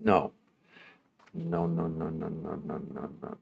No. No, no, no, no, no, no, no, no.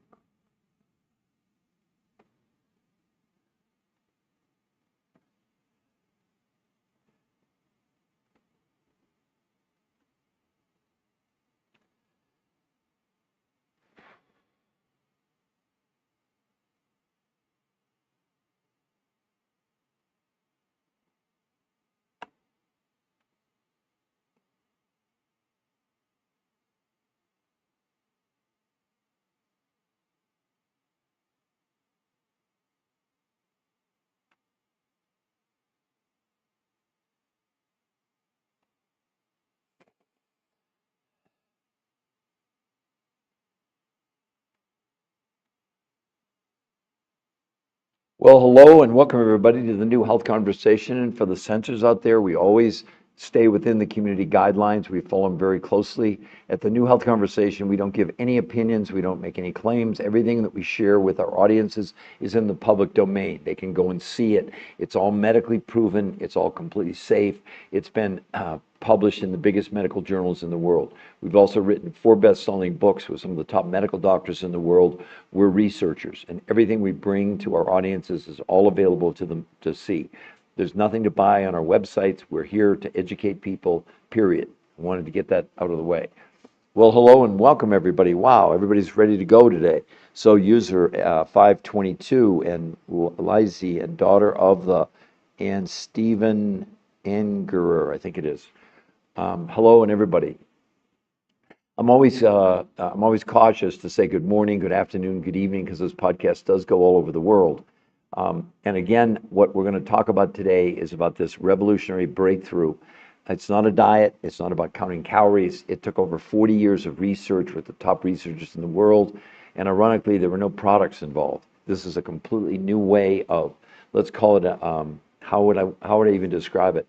Well, hello and welcome everybody to the new health conversation. And for the censors out there, we always stay within the community guidelines. We follow them very closely. At the new health conversation, we don't give any opinions. We don't make any claims. Everything that we share with our audiences is in the public domain. They can go and see it. It's all medically proven. It's all completely safe. It's been published in the biggest medical journals in the world. We've also written 4 best-selling books with some of the top medical doctors in the world. We're researchers, and everything we bring to our audiences is all available to them to see. There's nothing to buy on our websites. We're here to educate people, period. I wanted to get that out of the way. Well, hello and welcome everybody. Wow, everybody's ready to go today. So user 522 and Lizzie and daughter of the and Stephen Angerer, I think it is. Hello and everybody. I'm always cautious to say good morning, good afternoon, good evening, because this podcast does go all over the world. And again, what we're going to talk about today is about this revolutionary breakthrough. It's not a diet. It's not about counting calories. It took over 40 years of research with the top researchers in the world. And ironically, there were no products involved. This is a completely new way of, let's call it how would I even describe it?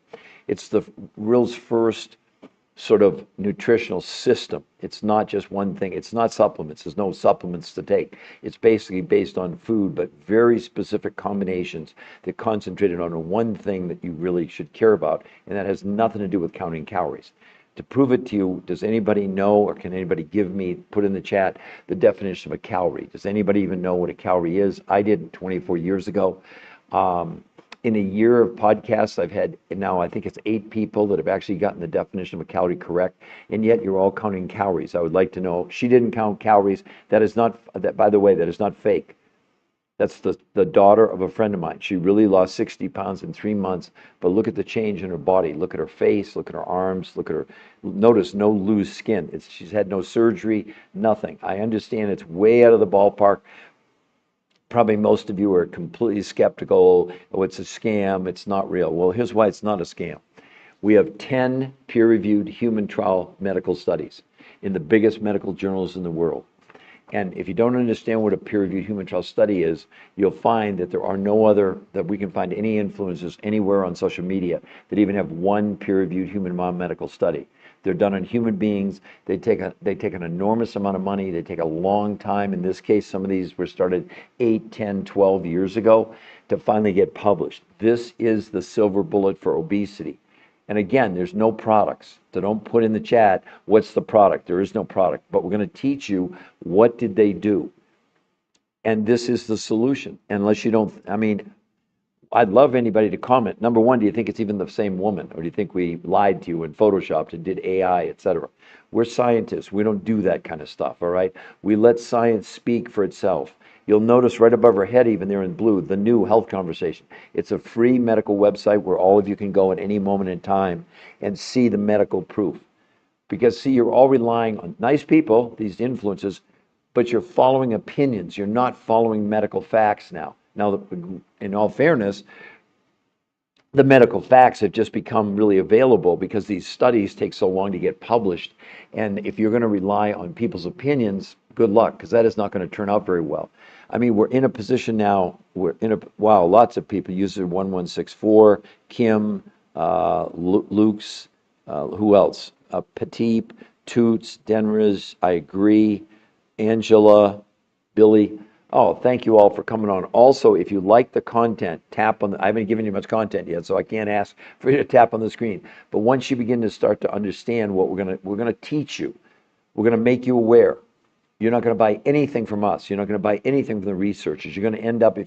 It's the world's first sort of nutritional system. It's not just one thing. It's not supplements. There's no supplements to take. It's basically based on food, but very specific combinations that concentrated on one thing that you really should care about, and that has nothing to do with counting calories. To prove it to you, does anybody know, or can anybody give me, put in the chat, the definition of a calorie? Does anybody even know what a calorie is? I did 24 years ago. In a year of podcasts, I've had now, I think it's 8 people that have actually gotten the definition of a calorie correct, and yet you're all counting calories. I would like to know, she didn't count calories. That is not, that, by the way, that is not fake. That's the daughter of a friend of mine. She really lost 60 pounds in 3 months, but look at the change in her body. Look at her face, look at her arms, look at her, notice no loose skin. She's had no surgery, nothing. I understand it's way out of the ballpark. Probably most of you are completely skeptical. Oh, it's a scam. It's not real. Well, here's why it's not a scam. We have 10 peer-reviewed human trial medical studies in the biggest medical journals in the world. And if you don't understand what a peer-reviewed human trial study is, you'll find that there are no other, that we can find any influencers anywhere on social media that even have one peer-reviewed human medical study. They're done on human beings. They take an enormous amount of money. They take a long time. In this case, some of these were started 8, 10, 12 years ago to finally get published. This is the silver bullet for obesity. And again, there's no products. So don't put in the chat, what's the product? There is no product. But we're going to teach you what did they do. And this is the solution. Unless you don't, I mean, I'd love anybody to comment. Number one, do you think it's even the same woman? Or do you think we lied to you and photoshopped and did AI, etc.? We're scientists. We don't do that kind of stuff, all right? We let science speak for itself. You'll notice right above her head, even there in blue, the new health conversation. It's a free medical website where all of you can go at any moment in time and see the medical proof. Because, see, you're all relying on nice people, these influencers, but you're following opinions. You're not following medical facts now. Now, in all fairness, the medical facts have just become really available because these studies take so long to get published. And if you're going to rely on people's opinions, good luck, because that is not going to turn out very well. I mean, we're in a position now, wow, lots of people, user 1164, Kim, Luke's, who else? Petit, Toots, Denriz, I agree, Angela, Billy. Oh, thank you all for coming on. Also, if you like the content, tap on the, I haven't given you much content yet, so I can't ask for you to tap on the screen. But once you begin to start to understand what we're gonna teach you. We're going to make you aware. You're not going to buy anything from us. You're not going to buy anything from the researchers. You're going to end up,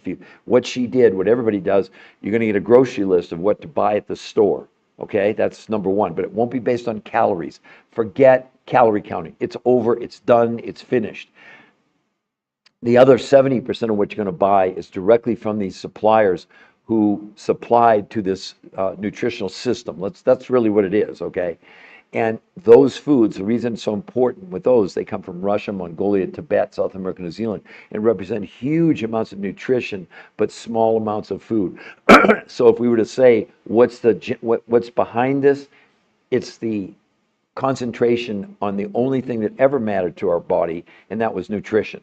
what she did, what everybody does, you're going to get a grocery list of what to buy at the store. Okay, that's number one, but it won't be based on calories. Forget calorie counting. It's over, it's done, it's finished. The other 70% of what you're going to buy is directly from these suppliers who supplied to this nutritional system. That's really what it is, okay? And those foods, the reason it's so important with those, they come from Russia, Mongolia, Tibet, South America, New Zealand, and represent huge amounts of nutrition, but small amounts of food. So if we were to say, what's behind this? It's the concentration on the only thing that ever mattered to our body, and that was nutrition.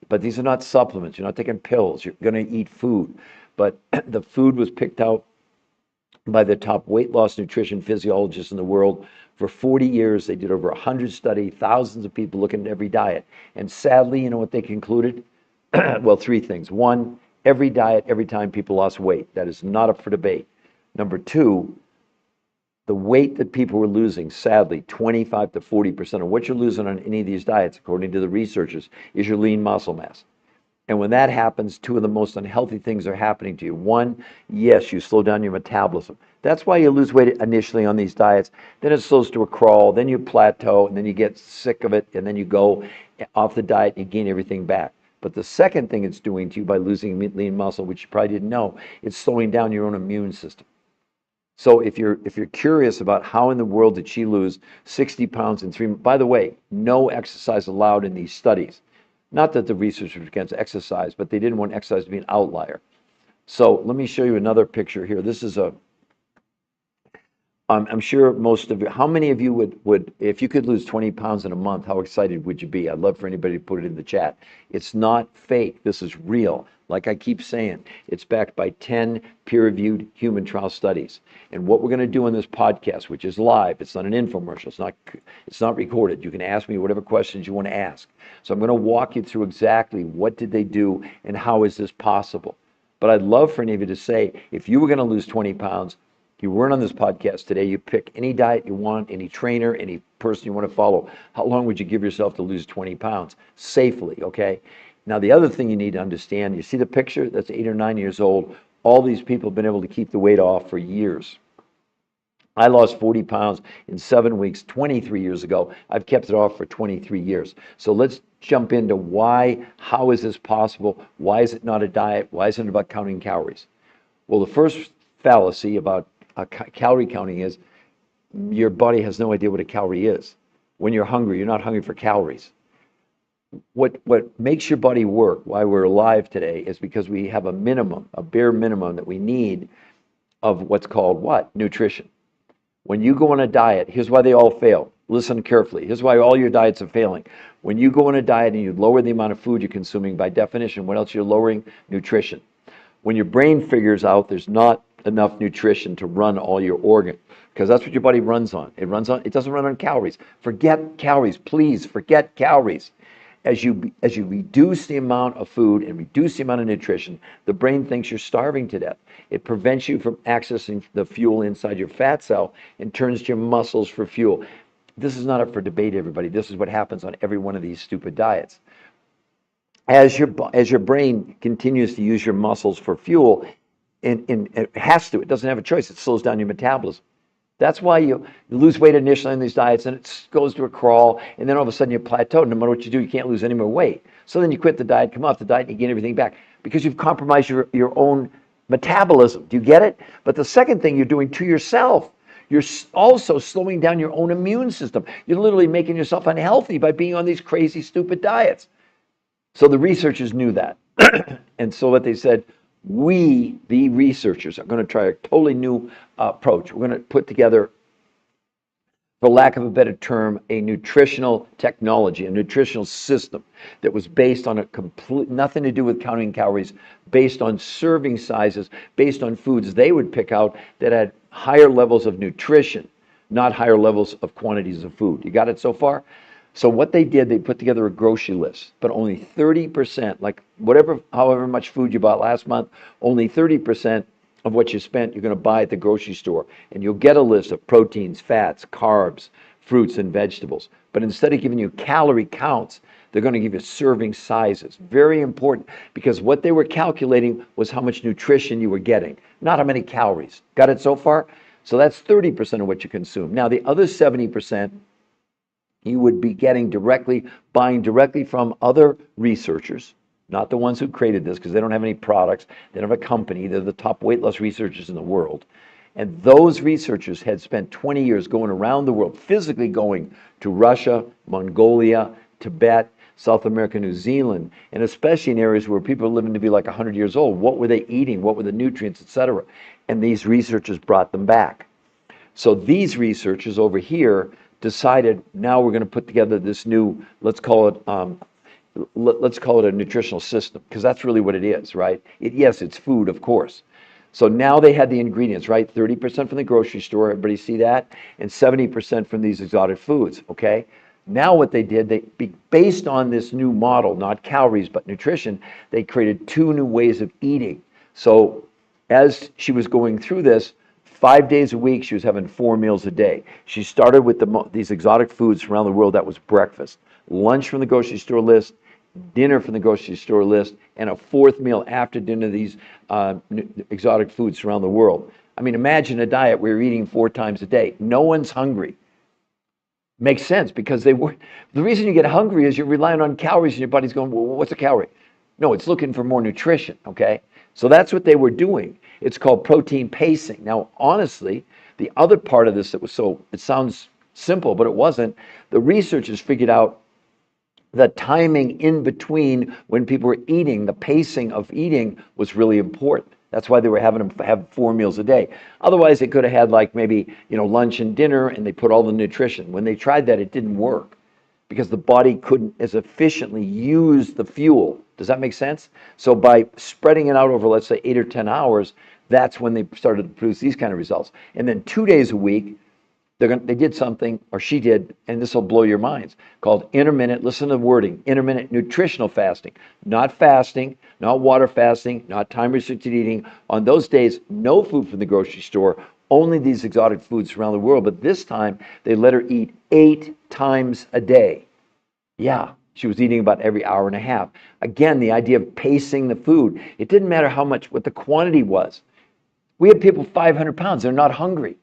But these are not supplements. You're not taking pills. You're going to eat food. But the food was picked out by the top weight loss nutrition physiologists in the world. For 40 years, they did over 100 studies, thousands of people looking at every diet. And sadly, you know what they concluded? Well, three things. One, every diet, every time people lost weight. That is not up for debate. Number two, the weight that people were losing, sadly, 25 to 40% of what you're losing on any of these diets, according to the researchers, is your lean muscle mass. And when that happens, two of the most unhealthy things are happening to you. One, yes, you slow down your metabolism. That's why you lose weight initially on these diets. Then it slows to a crawl, then you plateau, and then you get sick of it, and then you go off the diet, you gain everything back. But the second thing it's doing to you by losing lean muscle, which you probably didn't know, it's slowing down your own immune system. So if you're curious about how in the world did she lose 60 pounds in 3 months, by the way, no exercise allowed in these studies. Not that the research was against exercise, but they didn't want exercise to be an outlier. So let me show you another picture here. This is I'm sure most of you, how many of you would, if you could lose 20 pounds in a month, how excited would you be? I'd love for anybody to put it in the chat. It's not fake. This is real. Like I keep saying, it's backed by 10 peer-reviewed human trial studies. And what we're going to do on this podcast, which is live, it's not an infomercial, it's not recorded. You can ask me whatever questions you want to ask. So I'm going to walk you through exactly what did they do and how is this possible. But I'd love for any of you to say, if you were going to lose 20 pounds, you weren't on this podcast today, you pick any diet you want, any trainer, any person you want to follow, how long would you give yourself to lose 20 pounds safely, okay? Now, the other thing you need to understand, you see the picture? That's 8 or 9 years old. All these people have been able to keep the weight off for years. I lost 40 pounds in 7 weeks 23 years ago. I've kept it off for 23 years. So let's jump into why, how is this possible? Why is it not a diet? Why isn't it about counting calories? Well, the first fallacy about calorie counting is your body has no idea what a calorie is. When you're hungry, you're not hungry for calories. What makes your body work, why we're alive today, is because we have a minimum, a bare minimum that we need of what's called what? Nutrition. When you go on a diet, here's why they all fail. Listen carefully. Here's why all your diets are failing. When you go on a diet and you lower the amount of food you're consuming, by definition, what else you're lowering? Nutrition. When your brain figures out there's not enough nutrition to run all your organs, because that's what your body runs on. It doesn't run on calories. Forget calories, please, forget calories. As you reduce the amount of food and reduce the amount of nutrition, the brain thinks you're starving to death. It prevents you from accessing the fuel inside your fat cell and turns to your muscles for fuel. This is not up for debate, everybody. This is what happens on every one of these stupid diets. As your brain continues to use your muscles for fuel, and it has to, it doesn't have a choice, it slows down your metabolism. That's why you lose weight initially on these diets, and it goes to a crawl, and then all of a sudden you plateau. No matter what you do, you can't lose any more weight. So then you quit the diet, come off the diet, and you gain everything back because you've compromised your own metabolism. Do you get it? But the second thing you're doing to yourself, you're also slowing down your own immune system. You're literally making yourself unhealthy by being on these crazy, stupid diets. So the researchers knew that. And so what they said, we, the researchers, are going to try a totally new approach. We're going to put together, for lack of a better term, a nutritional technology, a nutritional system that was based on nothing to do with counting calories, based on serving sizes, based on foods they would pick out that had higher levels of nutrition, not higher levels of quantities of food. You got it so far? So what they did, they put together a grocery list, but only 30%, like however much food you bought last month, only 30% of what you spent, you're going to buy at the grocery store. And you'll get a list of proteins, fats, carbs, fruits and vegetables. But instead of giving you calorie counts, they're going to give you serving sizes. Very important, because what they were calculating was how much nutrition you were getting, not how many calories. Got it so far? So that's 30% of what you consume. Now, the other 70%, you would be buying directly from other researchers, not the ones who created this, because they don't have any products. They don't have a company. They're the top weight loss researchers in the world. And those researchers had spent 20 years going around the world, physically going to Russia, Mongolia, Tibet, South America, New Zealand, and especially in areas where people are living to be like 100 years old. What were they eating? What were the nutrients, etc.? And these researchers brought them back. So these researchers over here decided, now we're going to put together this new, let's call it a nutritional system, because that's really what it is, right? Yes, it's food, of course. So now they had the ingredients, right? 30% from the grocery store, everybody see that? And 70% from these exotic foods, okay? Now what they did, based on this new model, not calories, but nutrition, they created 2 new ways of eating. So as she was going through this, 5 days a week, she was having 4 meals a day. She started with these exotic foods around the world. That was breakfast, lunch from the grocery store list, dinner from the grocery store list, and a 4th meal after dinner, these exotic foods around the world. I mean, imagine a diet where you're eating 4 times a day. No one's hungry. Makes sense, because the reason you get hungry is you're relying on calories and your body's going, well, what's a calorie? No, it's looking for more nutrition, okay? So that's what they were doing. It's called protein pacing. Now, honestly, the other part of this it sounds simple, but it wasn't. The researchers figured out the timing in between when people were eating, the pacing of eating was really important. That's why they were having them have 4 meals a day. Otherwise, they could have had like maybe, lunch and dinner, and they put all the nutrition. When they tried that, it didn't work because the body couldn't as efficiently use the fuel. Does that make sense? So by spreading it out over, let's say, 8 or 10 hours, that's when they started to produce these kind of results. And then 2 days a week, they did something, or she did, and this will blow your minds, called intermittent, listen to the wording, intermittent nutritional fasting. Not fasting, not water fasting, not time-restricted eating. On those days, no food from the grocery store, only these exotic foods around the world. But this time, they let her eat 8 times a day. Yeah, she was eating about every hour and a half. Again, the idea of pacing the food. It didn't matter what the quantity was. We have people 500 pounds, they're not hungry.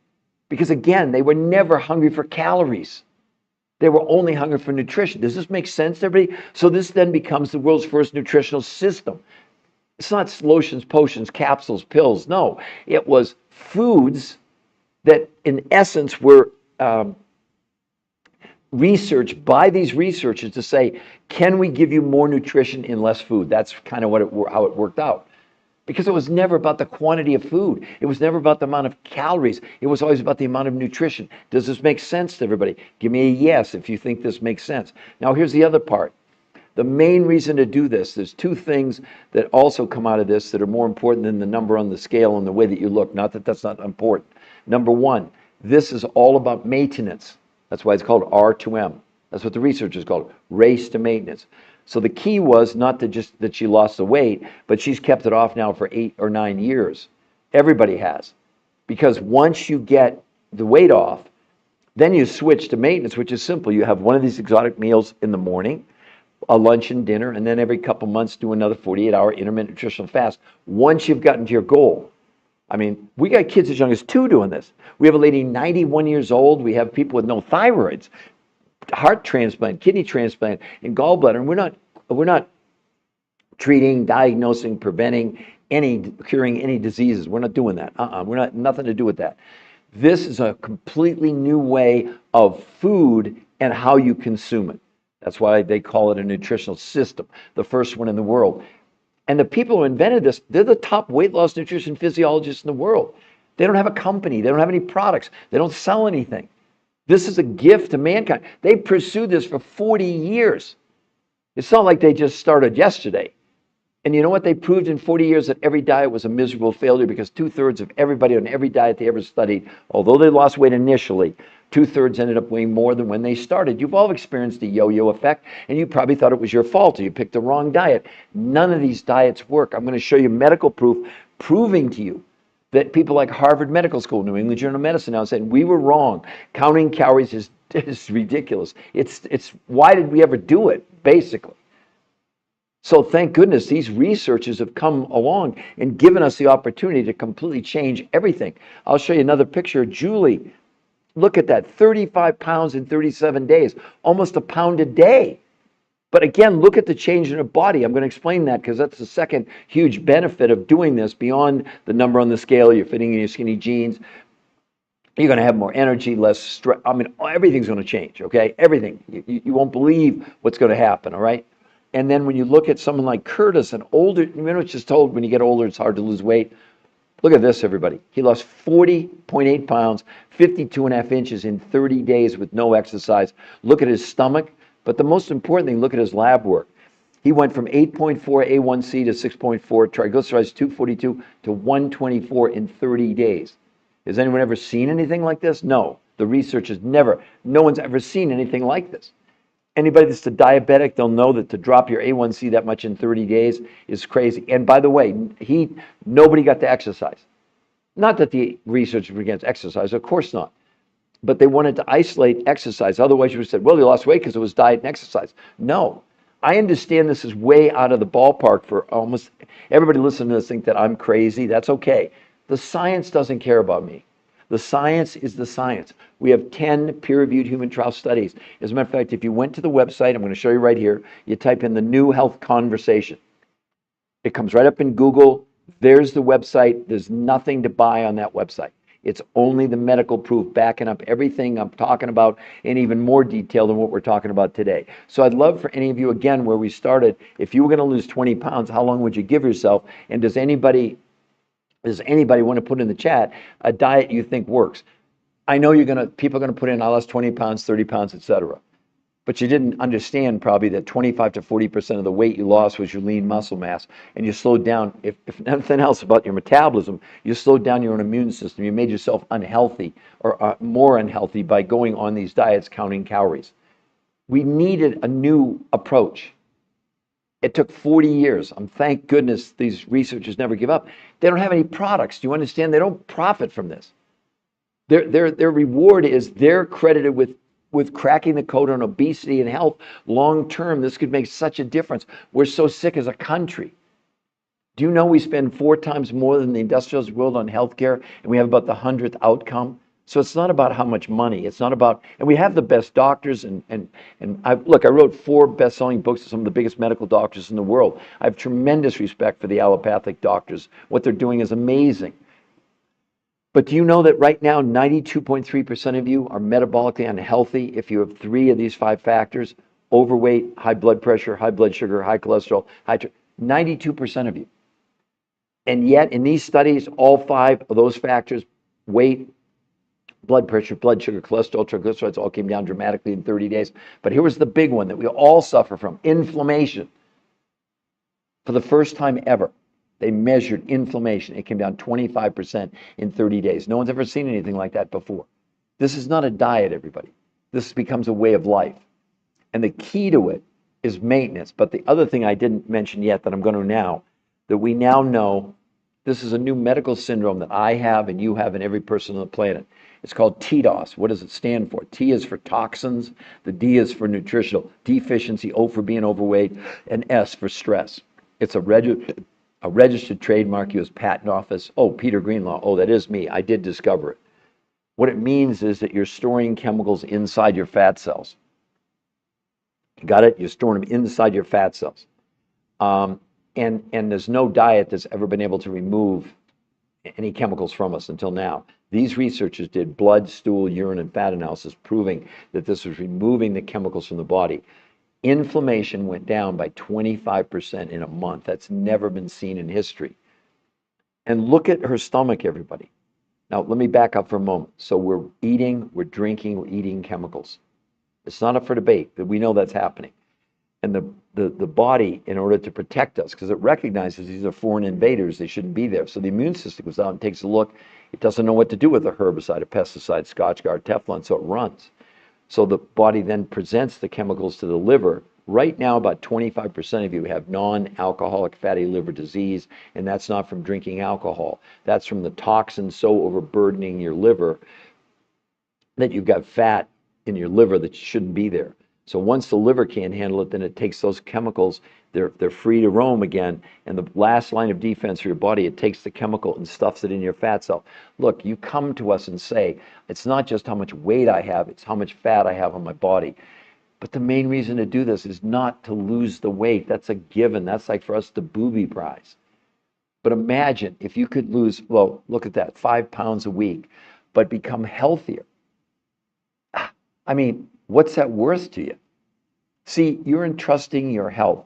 Because again, they were never hungry for calories. They were only hungry for nutrition. Does this make sense to everybody? So this then becomes the world's first nutritional system. It's not lotions, potions, capsules, pills. No, it was foods that in essence were researched by these researchers to say, can we give you more nutrition in less food? That's kind of how it worked out. Because it was never about the quantity of food. It was never about the amount of calories. It was always about the amount of nutrition. Does this make sense to everybody? Give me a yes if you think this makes sense. Now, here's the other part. The main reason to do this, there's 2 things that also come out of this that are more important than the number on the scale and the way that you look. Not that that's not important. Number 1, this is all about maintenance. That's why it's called R2M. That's what the researchers called it, race to maintenance. So the key was not just that she lost the weight, but she's kept it off now for 8 or 9 years. Everybody has. Because once you get the weight off, then you switch to maintenance, which is simple. You have one of these exotic meals in the morning, a lunch and dinner, and then every couple months do another 48-hour intermittent nutritional fast once you've gotten to your goal. I mean, we got kids as young as 2 doing this. We have a lady 91 years old. We have people with no thyroids, heart transplant, kidney transplant, and gallbladder. And we're not treating, diagnosing, preventing curing any diseases. We're not doing that. We're not, nothing to do with that. This is a completely new way of food and how you consume it. That's why they call it a nutritional system, the first one in the world. And the people who invented this, they're the top weight loss nutrition physiologists in the world. They don't have a company. They don't have any products. They don't sell anything. This is a gift to mankind. They pursued this for 40 years. It's not like they just started yesterday. And you know what? They proved in 40 years that every diet was a miserable failure, because 2/3 of everybody on every diet they ever studied, although they lost weight initially, 2/3 ended up weighing more than when they started. You've all experienced the yo-yo effect, and you probably thought it was your fault or you picked the wrong diet. None of these diets work. I'm going to show you medical proof proving to you that people like Harvard Medical School, New England Journal of Medicine now saying we were wrong. Counting calories is ridiculous. It's why did we ever do it, basically? So thank goodness these researchers have come along and given us the opportunity to completely change everything. I'll show you another picture. Julie, look at that, 35 pounds in 37 days, almost a pound a day. But again, look at the change in her body. I'm going to explain that because that's the second huge benefit of doing this beyond the number on the scale. You're fitting in your skinny jeans. You're going to have more energy, less stress. I mean, everything's going to change, okay? Everything. You won't believe what's going to happen, all right? And then when you look at someone like Curtis, an older, you know, it's just told when you get older, it's hard to lose weight. Look at this, everybody. He lost 40.8 pounds, 52.5 inches in 30 days with no exercise. Look at his stomach. But the most important thing, look at his lab work. He went from 8.4 A1C to 6.4, triglycerides 242 to 124 in 30 days. Has anyone ever seen anything like this? No. The research has never, no one's ever seen anything like this. Anybody that's a diabetic, they'll know that to drop your A1C that much in 30 days is crazy. And by the way, nobody got to exercise. Not that the research was against exercise, of course not. But they wanted to isolate exercise. Otherwise, you would have said, well, he lost weight because it was diet and exercise. No. I understand this is way out of the ballpark for almost everybody listening to this think that I'm crazy. That's okay. The science doesn't care about me. The science is the science. We have 10 peer-reviewed human trial studies. As a matter of fact, if you went to the website, I'm going to show you right here, you type in the New Health Conversation. It comes right up in Google. There's the website. There's nothing to buy on that website. It's only the medical proof backing up everything I'm talking about in even more detail than what we're talking about today. So I'd love for any of you, again, where we started, if you were going to lose 20 pounds, how long would you give yourself? And does anybody want to put in the chat a diet you think works? I know people are going to put in, I lost 20 pounds, 30 pounds, etc. But you didn't understand probably that 25 to 40% of the weight you lost was your lean muscle mass. And you slowed down, if nothing else about your metabolism, you slowed down your own immune system. You made yourself unhealthy or more unhealthy by going on these diets, counting calories. We needed a new approach. It took 40 years. Thank goodness these researchers never give up. They don't have any products. Do you understand? They don't profit from this. Their reward is they're credited with cracking the code on obesity and health long term. This could make such a difference. We're so sick as a country. Do you know we spend 4 times more than the industrialized world on healthcare, and we have about the 100th outcome? So it's not about how much money. It's not about, and we have the best doctors. I wrote 4 best-selling books of some of the biggest medical doctors in the world. I have tremendous respect for the allopathic doctors. What they're doing is amazing. But do you know that right now, 92.3% of you are metabolically unhealthy if you have 3 of these 5 factors: overweight, high blood pressure, high blood sugar, high cholesterol, 92% of you. And yet, in these studies, all 5 of those factors, weight, blood pressure, blood sugar, cholesterol, triglycerides, all came down dramatically in 30 days. But here was the big one that we all suffer from: inflammation. For the first time ever, they measured inflammation. It came down 25% in 30 days. No one's ever seen anything like that before. This is not a diet, everybody. This becomes a way of life. And the key to it is maintenance. But the other thing I didn't mention yet that I'm going to now, that we now know, this is a new medical syndrome that I have and you have and every person on the planet. It's called TDOS. What does it stand for? T is for toxins, the D is for nutritional deficiency, O for being overweight, and S for stress. It's a registered trademark, U.S. Patent Office. Oh, Peter Greenlaw. Oh, that is me. I did discover it. What it means is that you're storing chemicals inside your fat cells. Got it? You're storing them inside your fat cells. And there's no diet that's ever been able to remove any chemicals from us until now. These researchers did blood, stool, urine, and fat analysis proving that this was removing the chemicals from the body. Inflammation went down by 25% in a month. That's never been seen in history. And look at her stomach, everybody. Now, let me back up for a moment. So we're eating, we're drinking, we're eating chemicals. It's not up for debate, but we know that's happening. And the body, in order to protect us, because it recognizes these are foreign invaders, they shouldn't be there. So the immune system goes out and takes a look. It doesn't know what to do with a herbicide, a pesticide, Scotch guard, Teflon, so it runs. So the body then presents the chemicals to the liver Right now, about 25% of you have non-alcoholic fatty liver disease, and that's not from drinking alcohol. That's from the toxins so overburdening your liver that you've got fat in your liver that shouldn't be there. So once the liver can't handle it, then it takes those chemicals, they're free to roam again, and the last line of defense for your body, it takes the chemical and stuffs it in your fat cell. Look, you come to us and say, it's not just how much weight I have, it's how much fat I have on my body. But the main reason to do this is not to lose the weight. That's a given. That's like for us the booby prize. But imagine if you could lose, well, look at that, 5 pounds a week, but become healthier. I mean, what's that worth to you? See, you're entrusting your health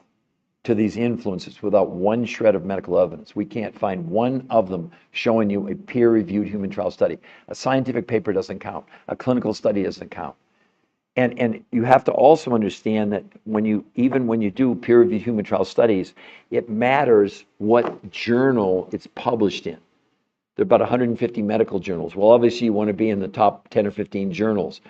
to these influences without one shred of medical evidence. We can't find one of them showing you a peer-reviewed human trial study. A scientific paper doesn't count. A clinical study doesn't count. And you have to also understand that even when you do peer-reviewed human trial studies, it matters what journal it's published in. There are about 150 medical journals. Well, obviously you want to be in the top 10 or 15 journals.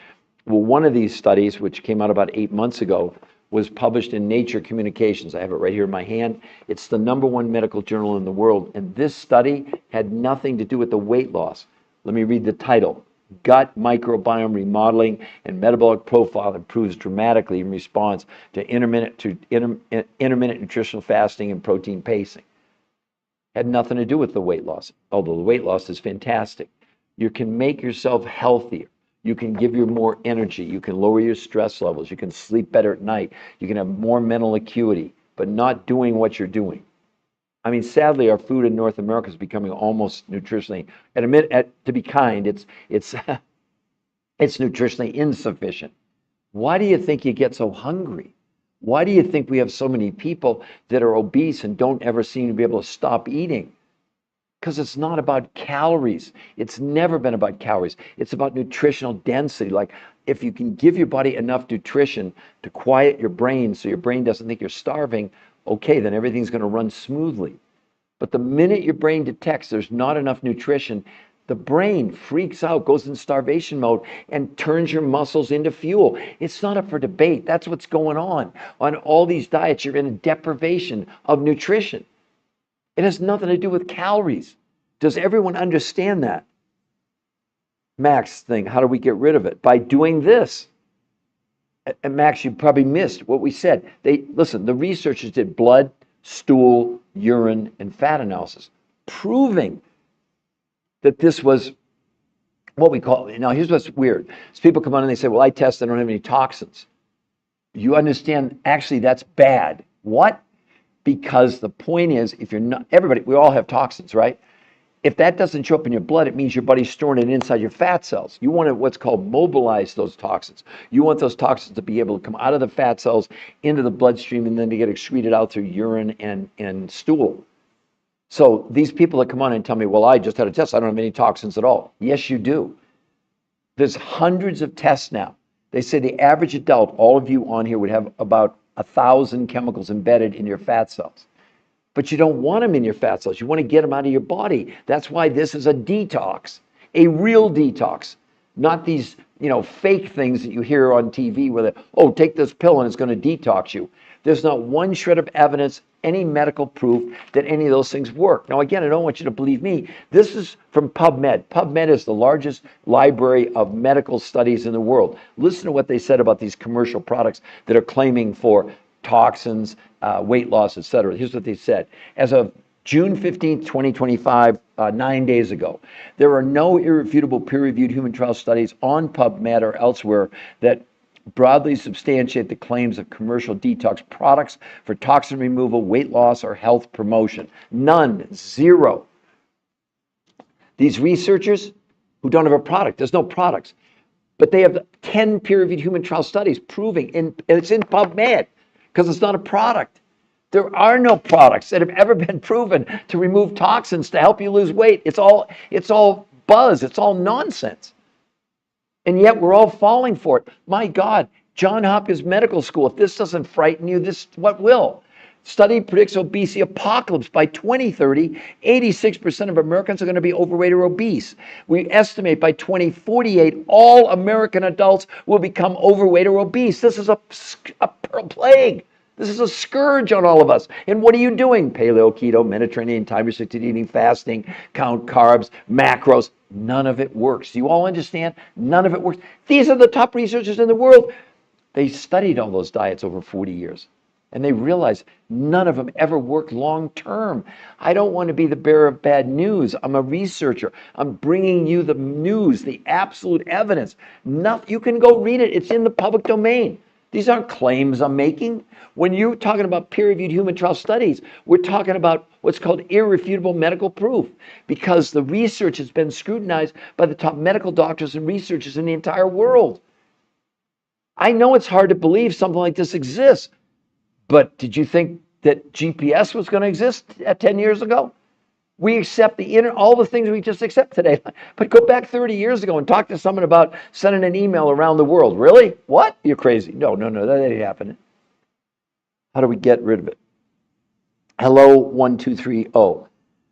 Well, one of these studies, which came out about 8 months ago, was published in Nature Communications. I have it right here in my hand. It's the #1 medical journal in the world. And this study had nothing to do with the weight loss. Let me read the title. Gut microbiome remodeling and metabolic profile improves dramatically in response to intermittent nutritional fasting and protein pacing. Had nothing to do with the weight loss, although the weight loss is fantastic. You can make yourself healthier. You can give you more energy. You can lower your stress levels. You can sleep better at night. You can have more mental acuity, but not doing what you're doing. I mean, sadly, our food in North America is becoming almost nutritionally, to be kind, it's it's nutritionally insufficient. Why do you think you get so hungry? Why do you think we have so many people that are obese and don't ever seem to be able to stop eating? Because it's not about calories. It's never been about calories. It's about nutritional density. Like if you can give your body enough nutrition to quiet your brain so your brain doesn't think you're starving, okay, then everything's going to run smoothly. But the minute your brain detects there's not enough nutrition, the brain freaks out, goes in starvation mode, and turns your muscles into fuel. It's not up for debate. That's what's going on. On all these diets, you're in a deprivation of nutrition. It has nothing to do with calories. Does everyone understand that? Max thing, how do we get rid of it? By doing this. And Max, you probably missed what we said. Listen, the researchers did blood, stool, urine, and fat analysis, proving that this was what we call, now here's what's weird. So people come on and they say, well, I test, I don't have any toxins. You understand, actually that's bad. What? Because the point is, if you're not, everybody, we all have toxins, right? If that doesn't show up in your blood, it means your body's storing it inside your fat cells. You want to what's called mobilize those toxins. You want those toxins to be able to come out of the fat cells into the bloodstream and then to get excreted out through urine and stool. So these people that come on and tell me, well, I just had a test, I don't have any toxins at all. Yes, you do. There's hundreds of tests now. They say the average adult, all of you on here, would have about 1,000 chemicals embedded in your fat cells. But you don't want them in your fat cells. You want to get them out of your body. That's why this is a detox, a real detox, not these, fake things that you hear on TV where they, oh, take this pill and it's going to detox you. There's not one shred of evidence, any medical proof that any of those things work. Now, again, I don't want you to believe me. This is from PubMed. PubMed is the largest library of medical studies in the world. Listen to what they said about these commercial products that are claiming for toxins, weight loss, etc. Here's what they said. As of June 15th, 2025, 9 days ago, there are no irrefutable peer-reviewed human trial studies on PubMed or elsewhere that broadly substantiate the claims of commercial detox products for toxin removal, weight loss, or health promotion. None. Zero. These researchers who don't have a product, there's no products, but they have 10 peer-reviewed human trial studies proving, and it's in PubMed because it's not a product. There are no products that have ever been proven to remove toxins to help you lose weight. It's all buzz. It's all nonsense. And yet we're all falling for it. My God, Johns Hopkins Medical School, if this doesn't frighten you, what will? Study predicts obesity apocalypse. By 2030, 86% of Americans are going to be overweight or obese. We estimate by 2048, all American adults will become overweight or obese. This is a plague. This is a scourge on all of us. And what are you doing? Paleo, keto, Mediterranean, time-restricted eating, fasting, count carbs, macros. None of it works. Do you all understand? None of it works. These are the top researchers in the world. They studied all those diets over 40 years. And they realized none of them ever worked long term. I don't want to be the bearer of bad news. I'm a researcher. I'm bringing you the news, the absolute evidence. You can go read it. It's in the public domain. These aren't claims I'm making. When you're talking about peer-reviewed human trial studies, we're talking about what's called irrefutable medical proof, because the research has been scrutinized by the top medical doctors and researchers in the entire world. I know it's hard to believe something like this exists. But did you think that GPS was going to exist 10 years ago? We accept all the things we just accept today. But go back 30 years ago and talk to someone about sending an email around the world. Really? What? You're crazy. No, that ain't happening. How do we get rid of it? Hello, 1230.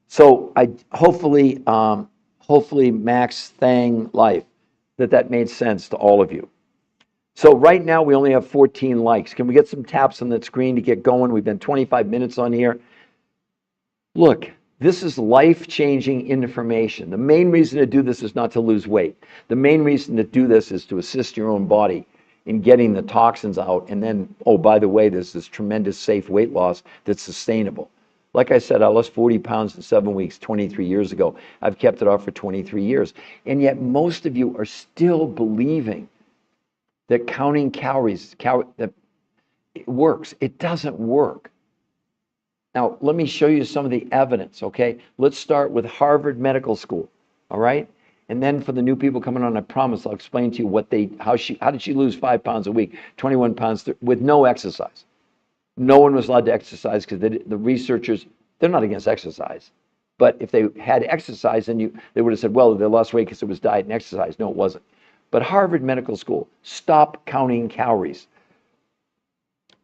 So hopefully Max Thang Life, that made sense to all of you. So right now we only have 14 likes. Can we get some taps on that screen to get going? We've been 25 minutes on here. Look, this is life-changing information. The main reason to do this is not to lose weight. The main reason to do this is to assist your own body in getting the toxins out. And then, oh, by the way, there's this tremendous safe weight loss that's sustainable. Like I said, I lost 40 pounds in 7 weeks 23 years ago. I've kept it off for 23 years. And yet most of you are still believing that counting calories, that it works. It doesn't work. Now, let me show you some of the evidence, okay? Let's start with Harvard Medical School, all right? And then for the new people coming on, I promise I'll explain to you how did she lose 5 pounds a week, 21 pounds with no exercise. No one was allowed to exercise because the researchers, they're not against exercise. But if they had exercise, then they would have said, well, they lost weight because it was diet and exercise. No, it wasn't. But Harvard Medical School, stop counting calories.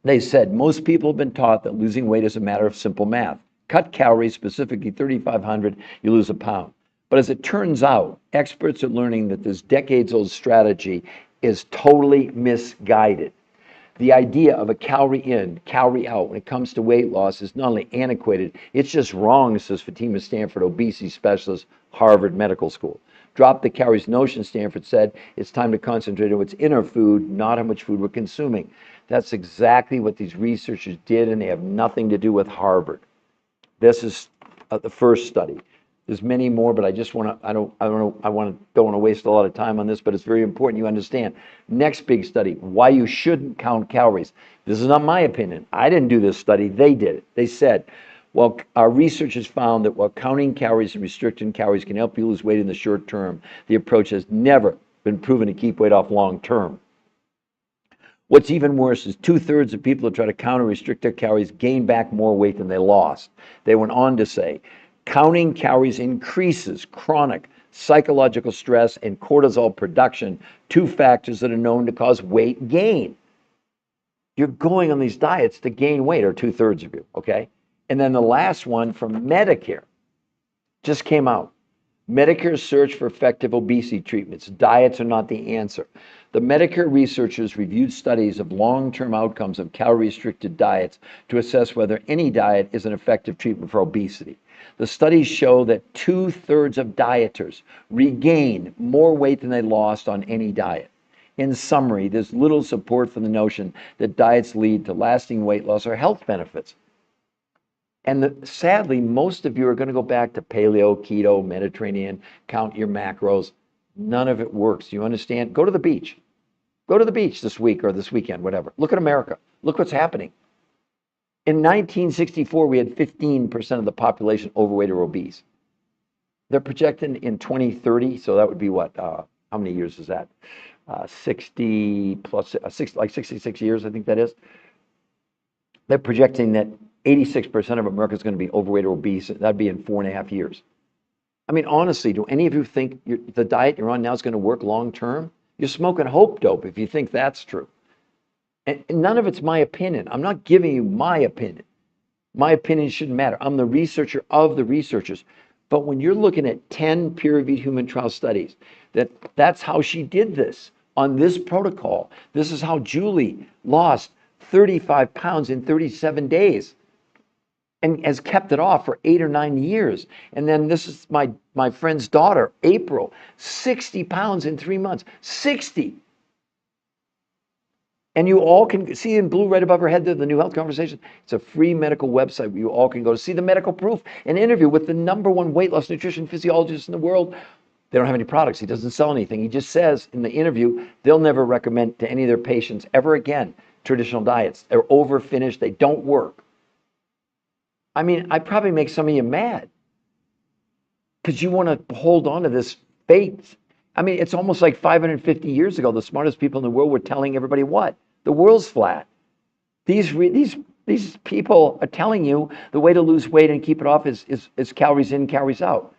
They said most people have been taught that losing weight is a matter of simple math. Cut calories, specifically 3,500, you lose a pound. But as it turns out, experts are learning that this decades-old strategy is totally misguided. The idea of a calorie in, calorie out when it comes to weight loss is not only antiquated, it's just wrong, says Fatima Stanford, obesity specialist, Harvard Medical School. Drop the calories notion, Stanford said. It's time to concentrate on what's in our food, not how much food we're consuming. That's exactly what these researchers did, and they have nothing to do with Harvard. This is the first study. There's many more, but I just want to, don't want to waste a lot of time on this, but it's very important you understand. Next big study, why you shouldn't count calories. This is not my opinion. I didn't do this study. They did it. They said, well, our researchers found that while counting calories and restricting calories can help you lose weight in the short term, the approach has never been proven to keep weight off long term. What's even worse is 2/3 of people who try to count or restrict their calories gain back more weight than they lost. They went on to say, counting calories increases chronic psychological stress and cortisol production, 2 factors that are known to cause weight gain. You're going on these diets to gain weight, or 2/3 of you, okay? And then the last one from Medicare just came out. Medicare's search for effective obesity treatments. Diets are not the answer. The Medicare researchers reviewed studies of long-term outcomes of calorie-restricted diets to assess whether any diet is an effective treatment for obesity. The studies show that 2/3 of dieters regain more weight than they lost on any diet. In summary, there's little support for the notion that diets lead to lasting weight loss or health benefits. And sadly, most of you are going to go back to paleo, keto, Mediterranean, count your macros. None of it works. You understand? Go to the beach. Go to the beach this week or this weekend, whatever. Look at America. Look what's happening. In 1964, we had 15% of the population overweight or obese. They're projecting in 2030, so that would be what? How many years is that? 60 plus, 66 years, I think that is. They're projecting that 86% of America is going to be overweight or obese. That'd be in 4.5 years. I mean, honestly, do any of you think the diet you're on now is going to work long term? You're smoking hope dope if you think that's true. And none of it's my opinion. I'm not giving you my opinion. My opinion shouldn't matter. I'm the researcher of the researchers. But when you're looking at 10 peer-reviewed human trial studies, that's how she did this on this protocol. This is how Julie lost 35 pounds in 37 days and has kept it off for 8 or 9 years. And then this is my friend's daughter, April, 60 pounds in 3 months. 60. And you all can see in blue right above her head there, the New Health Conversation. It's a free medical website where you all can go to see the medical proof and interview with the #1 weight loss nutrition physiologist in the world. They don't have any products. He doesn't sell anything. He just says in the interview, they'll never recommend to any of their patients ever again traditional diets. They're overfinished. They don't work. I mean, I probably make some of you mad because you want to hold on to this faith. I mean, it's almost like 550 years ago, the smartest people in the world were telling everybody what? The world's flat. These people are telling you the way to lose weight and keep it off is calories in, calories out.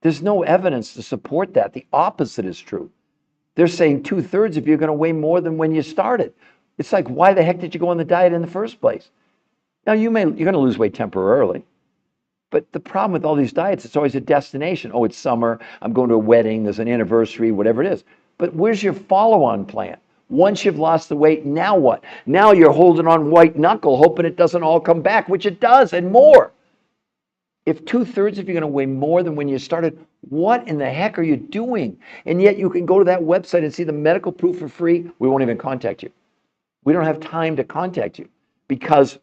There's no evidence to support that. The opposite is true. They're saying 2/3 of you are going to weigh more than when you started. It's like, why the heck did you go on the diet in the first place? Now, you're going to lose weight temporarily. But the problem with all these diets, it's always a destination. Oh, it's summer. I'm going to a wedding. There's an anniversary, whatever it is. But where's your follow-on plan? Once you've lost the weight, now what? Now you're holding on white knuckle, hoping it doesn't all come back, which it does, and more. If 2/3 of you are going to weigh more than when you started, what in the heck are you doing? And yet you can go to that website and see the medical proof for free. We won't even contact you. We don't have time to contact you because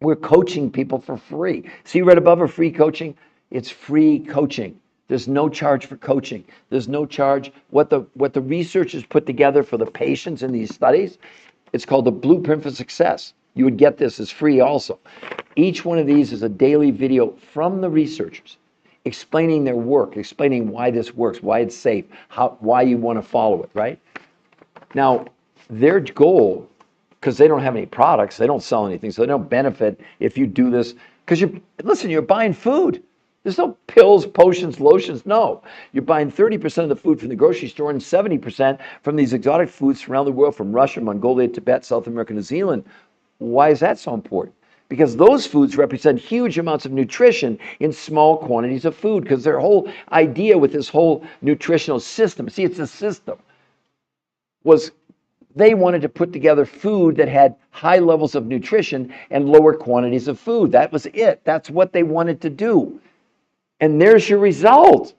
we're coaching people for free. See right above her, free coaching? It's free coaching. There's no charge for coaching. There's no charge. What the researchers put together for the patients in these studies, it's called the Blueprint for Success. You would get this as free also. Each one of these is a daily video from the researchers explaining their work, explaining why this works, why it's safe, why you want to follow it, right? Now, their goal, because they don't have any products, they don't sell anything, so they don't benefit if you do this. Because you're buying food. There's no pills, potions, lotions, no. You're buying 30% of the food from the grocery store and 70% from these exotic foods from around the world, from Russia, Mongolia, Tibet, South America, New Zealand. Why is that so important? Because those foods represent huge amounts of nutrition in small quantities of food, because their whole idea with this whole nutritional system, see, it's a system, was they wanted to put together food that had high levels of nutrition and lower quantities of food. That was it. That's what they wanted to do. And there's your result.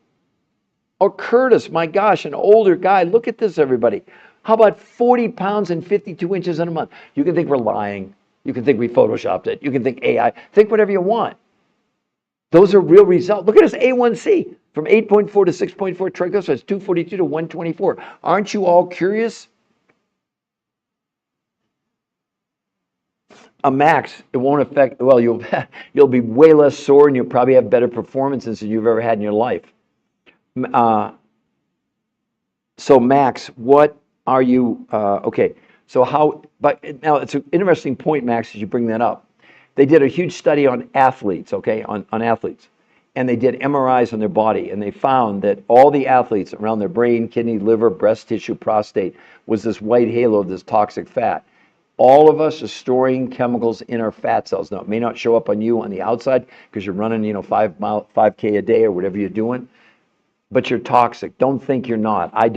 Oh, Curtis, my gosh, an older guy. Look at this, everybody. How about 40 pounds and 52 inches in a month? You can think we're lying. You can think we photoshopped it. You can think AI. Think whatever you want. Those are real results. Look at his A1C from 8.4 to 6.4 triglycerides, 242 to 124. Aren't you all curious? A max, it won't affect, well, you'll be way less sore and you'll probably have better performances than you've ever had in your life. So Max, what are you, okay, so how, but now it's an interesting point, Max, as you bring that up. They did a huge study on athletes, okay, on athletes. And they did MRIs on their body, and they found that all the athletes around their brain, kidney, liver, breast tissue, prostate, was this white halo of this toxic fat. All of us are storing chemicals in our fat cells. Now, it may not show up on you on the outside because you're running, 5K a day or whatever you're doing, but you're toxic. Don't think you're not. I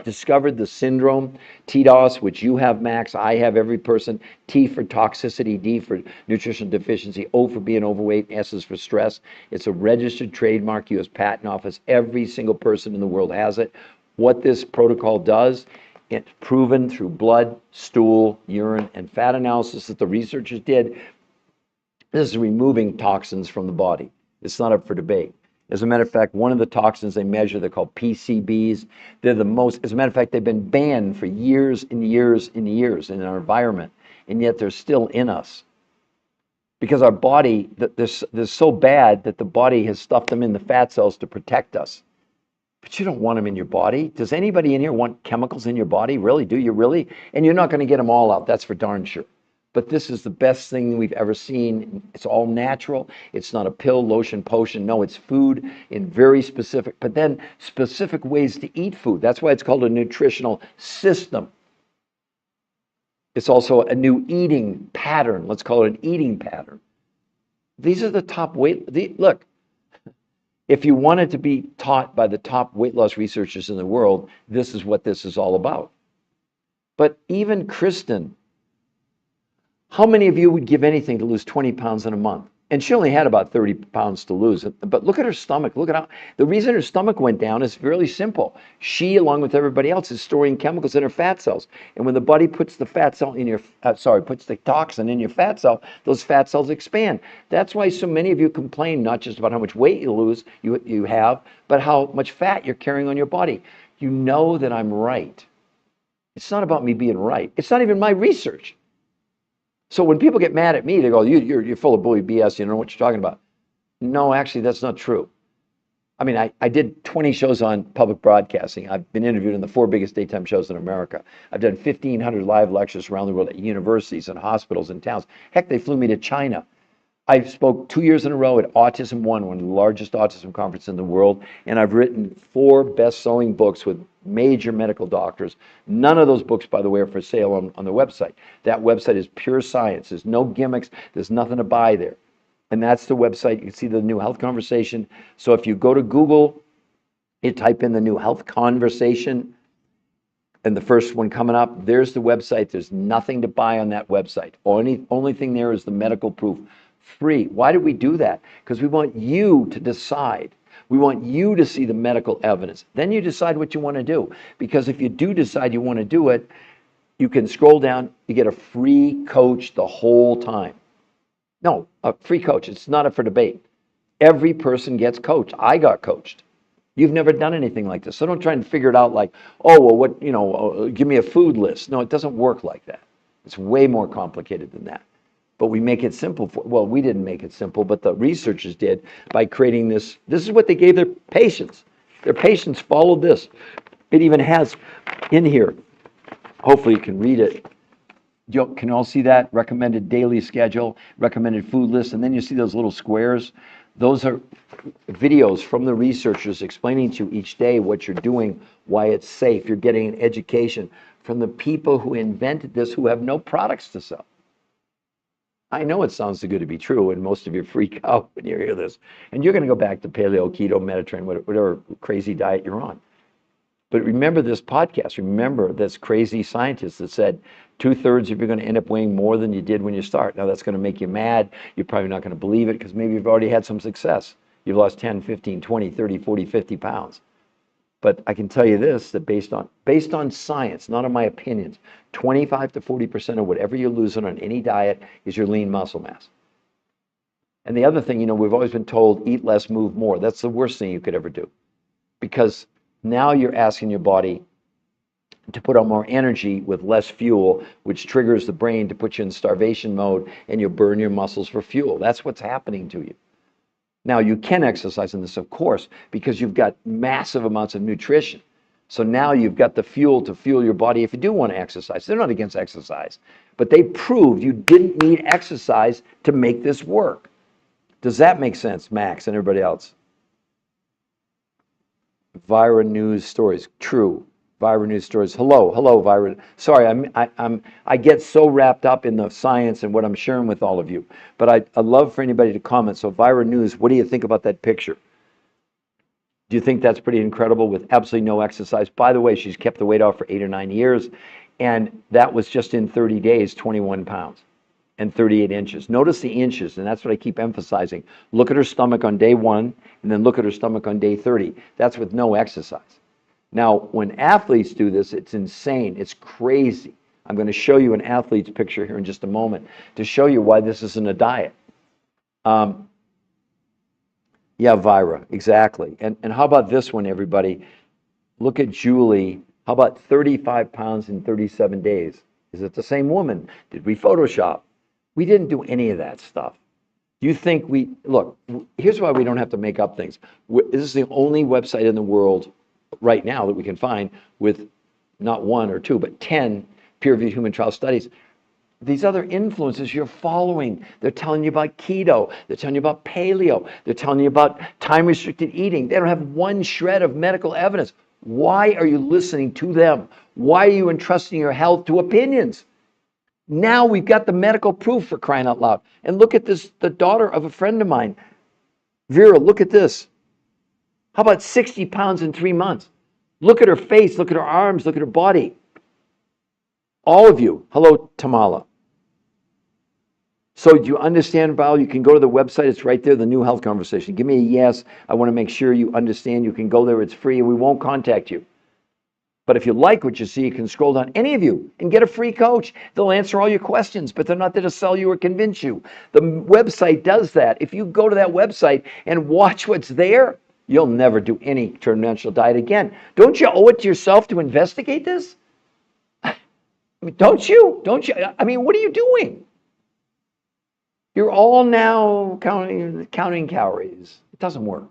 discovered the syndrome, TDOS, which you have, Max. I have, every person. T for toxicity, D for nutritional deficiency, O for being overweight, S is for stress. It's a registered trademark, U.S. Patent Office. Every single person in the world has it. What this protocol does, it's proven through blood, stool, urine, and fat analysis that the researchers did. This is removing toxins from the body. It's not up for debate. As a matter of fact, one of the toxins they measure, they're called PCBs. They're the most, as a matter of fact, they've been banned for years and years and years in our environment, and yet they're still in us. Because our body, they're so bad that the body has stuffed them in the fat cells to protect us. But you don't want them in your body. Does anybody in here want chemicals in your body? Really? Do you really? And you're not going to get them all out. That's for darn sure. But this is the best thing we've ever seen. It's all natural. It's not a pill, lotion, potion. No, it's food in very specific, but then specific ways to eat food. That's why it's called a nutritional system. It's also a new eating pattern. Let's call it an eating pattern. These are the top look, if you wanted to be taught by the top weight loss researchers in the world, this is what this is all about. But even Kristen, how many of you would give anything to lose 20 pounds in a month? And she only had about 30 pounds to lose. But look at her stomach. Look at how the reason her stomach went down is fairly simple. She, along with everybody else, is storing chemicals in her fat cells. And when the body puts the fat cell in your, puts the toxin in your fat cell, those fat cells expand. That's why so many of you complain not just about how much weight you have, but how much fat you're carrying on your body. You know that I'm right. It's not about me being right. It's not even my research. So when people get mad at me, they go, you're full of bully BS, you don't know what you're talking about. No, actually, that's not true. I mean, I did 20 shows on public broadcasting. I've been interviewed in the 4 biggest daytime shows in America. I've done 1,500 live lectures around the world at universities and hospitals and towns. Heck, they flew me to China. I spoke 2 years in a row at Autism One, one of the largest autism conferences in the world, and I've written 4 best-selling books with major medical doctors. None of those books, by the way, are for sale on the website. That website is pure science. There's no gimmicks. There's nothing to buy there. And that's the website. You can see the New Health Conversation. So if you go to Google, you type in the New Health Conversation, and the first one coming up, there's the website. There's nothing to buy on that website. Only thing there is the medical proof. Free. Why did we do that? Because we want you to decide. We want you to see the medical evidence. Then you decide what you want to do. Because if you do decide you want to do it, you can scroll down, you get a free coach the whole time. No, a free coach. It's not up for debate. Every person gets coached. I got coached. You've never done anything like this. So don't try and figure it out like, oh, well, what, give me a food list. No, it doesn't work like that. It's way more complicated than that. But we make it simple well, we didn't make it simple, but the researchers did by creating this. This is what they gave their patients. Their patients followed this. It even has in here, hopefully you can read it. Can you all see that? Recommended daily schedule, recommended food list, and then you see those little squares. Those are videos from the researchers explaining to you each day what you're doing, why it's safe. You're getting an education from the people who invented this, who have no products to sell. I know it sounds too good to be true, and most of you freak out when you hear this. And you're going to go back to paleo, keto, Mediterranean, whatever crazy diet you're on. But remember this podcast. Remember this crazy scientist that said 2/3 of you are going to end up weighing more than you did when you start. Now, that's going to make you mad. You're probably not going to believe it because maybe you've already had some success. You've lost 10, 15, 20, 30, 40, 50 pounds. But I can tell you this, that based on science, not on my opinions, 25 to 40% of whatever you're losing on any diet is your lean muscle mass. And the other thing, we've always been told, eat less, move more. That's the worst thing you could ever do. Because now you're asking your body to put out more energy with less fuel, which triggers the brain to put you in starvation mode, and you'll burn your muscles for fuel. That's what's happening to you. Now, you can exercise in this, of course, because you've got massive amounts of nutrition. So now you've got the fuel to fuel your body if you do want to exercise. They're not against exercise, but they proved you didn't need exercise to make this work. Does that make sense, Max and everybody else? Vira News Stories. True. Vira News Stories. Hello, Vira. Sorry, I get so wrapped up in the science and what I'm sharing with all of you. But I'd love for anybody to comment. So Vira News, what do you think about that picture? Do you think that's pretty incredible with absolutely no exercise? By the way, she's kept the weight off for 8 or 9 years, and that was just in 30 days, 21 pounds and 38 inches. Notice the inches, and that's what I keep emphasizing. Look at her stomach on day 1, and then look at her stomach on day 30. That's with no exercise. Now, when athletes do this, it's insane. It's crazy. I'm going to show you an athlete's picture here in just a moment to show you why this isn't a diet. Yeah, Vira, exactly. And how about this one, everybody? Look at Julie. How about 35 pounds in 37 days? Is it the same woman? Did we Photoshop? We didn't do any of that stuff. You think look, here's why we don't have to make up things. This is the only website in the world right now that we can find with not 1 or 2, but 10 peer-reviewed human trial studies. These other influences you're following, they're telling you about keto, they're telling you about paleo, they're telling you about time-restricted eating. They don't have one shred of medical evidence. Why are you listening to them? Why are you entrusting your health to opinions? Now we've got the medical proof, for crying out loud. And look at this, the daughter of a friend of mine, Vera, look at this. How about 60 pounds in 3 months? Look at her face, look at her arms, look at her body. All of you, hello, Tamala. So do you understand, Val? You can go to the website. It's right there, the New Health Conversation. Give me a yes. I want to make sure you understand. You can go there. It's free, and we won't contact you. But if you like what you see, you can scroll down, any of you, and get a free coach. They'll answer all your questions, but they're not there to sell you or convince you. The website does that. If you go to that website and watch what's there, you'll never do any interventional diet again. Don't you owe it to yourself to investigate this? I mean, don't you? Don't you? I mean, what are you doing? You're all now counting calories. It doesn't work.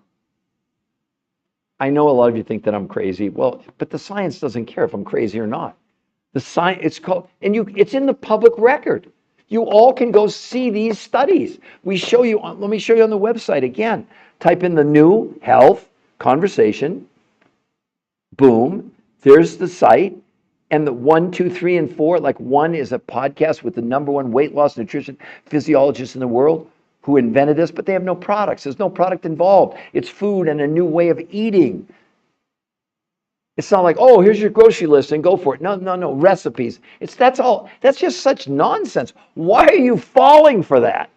I know a lot of you think that I'm crazy. Well, but the science doesn't care if I'm crazy or not. The science, it's called, and it's in the public record. You all can go see these studies. We show you, let me show you on the website again. Type in the New Health Conversation. Boom. There's the site. And the 1, 2, 3, and 4, like 1 is a podcast with the #1 weight loss nutrition physiologist in the world who invented this, but they have no products. There's no product involved. It's food and a new way of eating. It's not like, oh, here's your grocery list and go for it. No, recipes. That's all. That's just such nonsense. Why are you falling for that?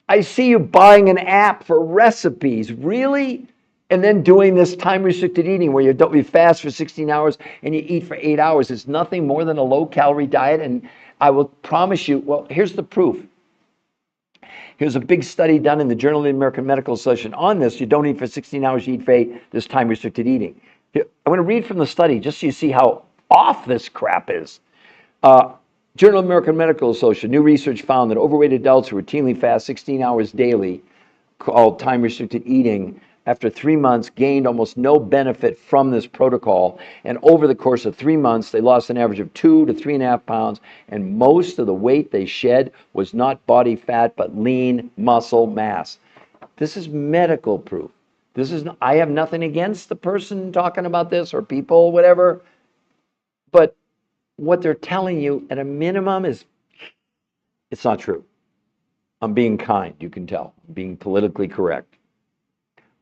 I see you buying an app for recipes. Really? And then doing this time-restricted eating where you fast for 16 hours and you eat for 8 hours. It's nothing more than a low-calorie diet. And I will promise you, well, here's the proof. Here's a big study done in the Journal of the American Medical Association on this. You don't eat for 16 hours, you eat for 8, this time-restricted eating. I'm going to read from the study just so you see how off this crap is. Journal of the American Medical Association, new research found that overweight adults who routinely fast 16 hours daily, called time-restricted eating, after 3 months gained almost no benefit from this protocol. And over the course of 3 months, they lost an average of 2 to 3.5 pounds. And most of the weight they shed was not body fat, but lean muscle mass. This is medical proof. I have nothing against the person talking about this or people, whatever. But what they're telling you at a minimum is, it's not true. I'm being kind, you can tell. I'm being politically correct.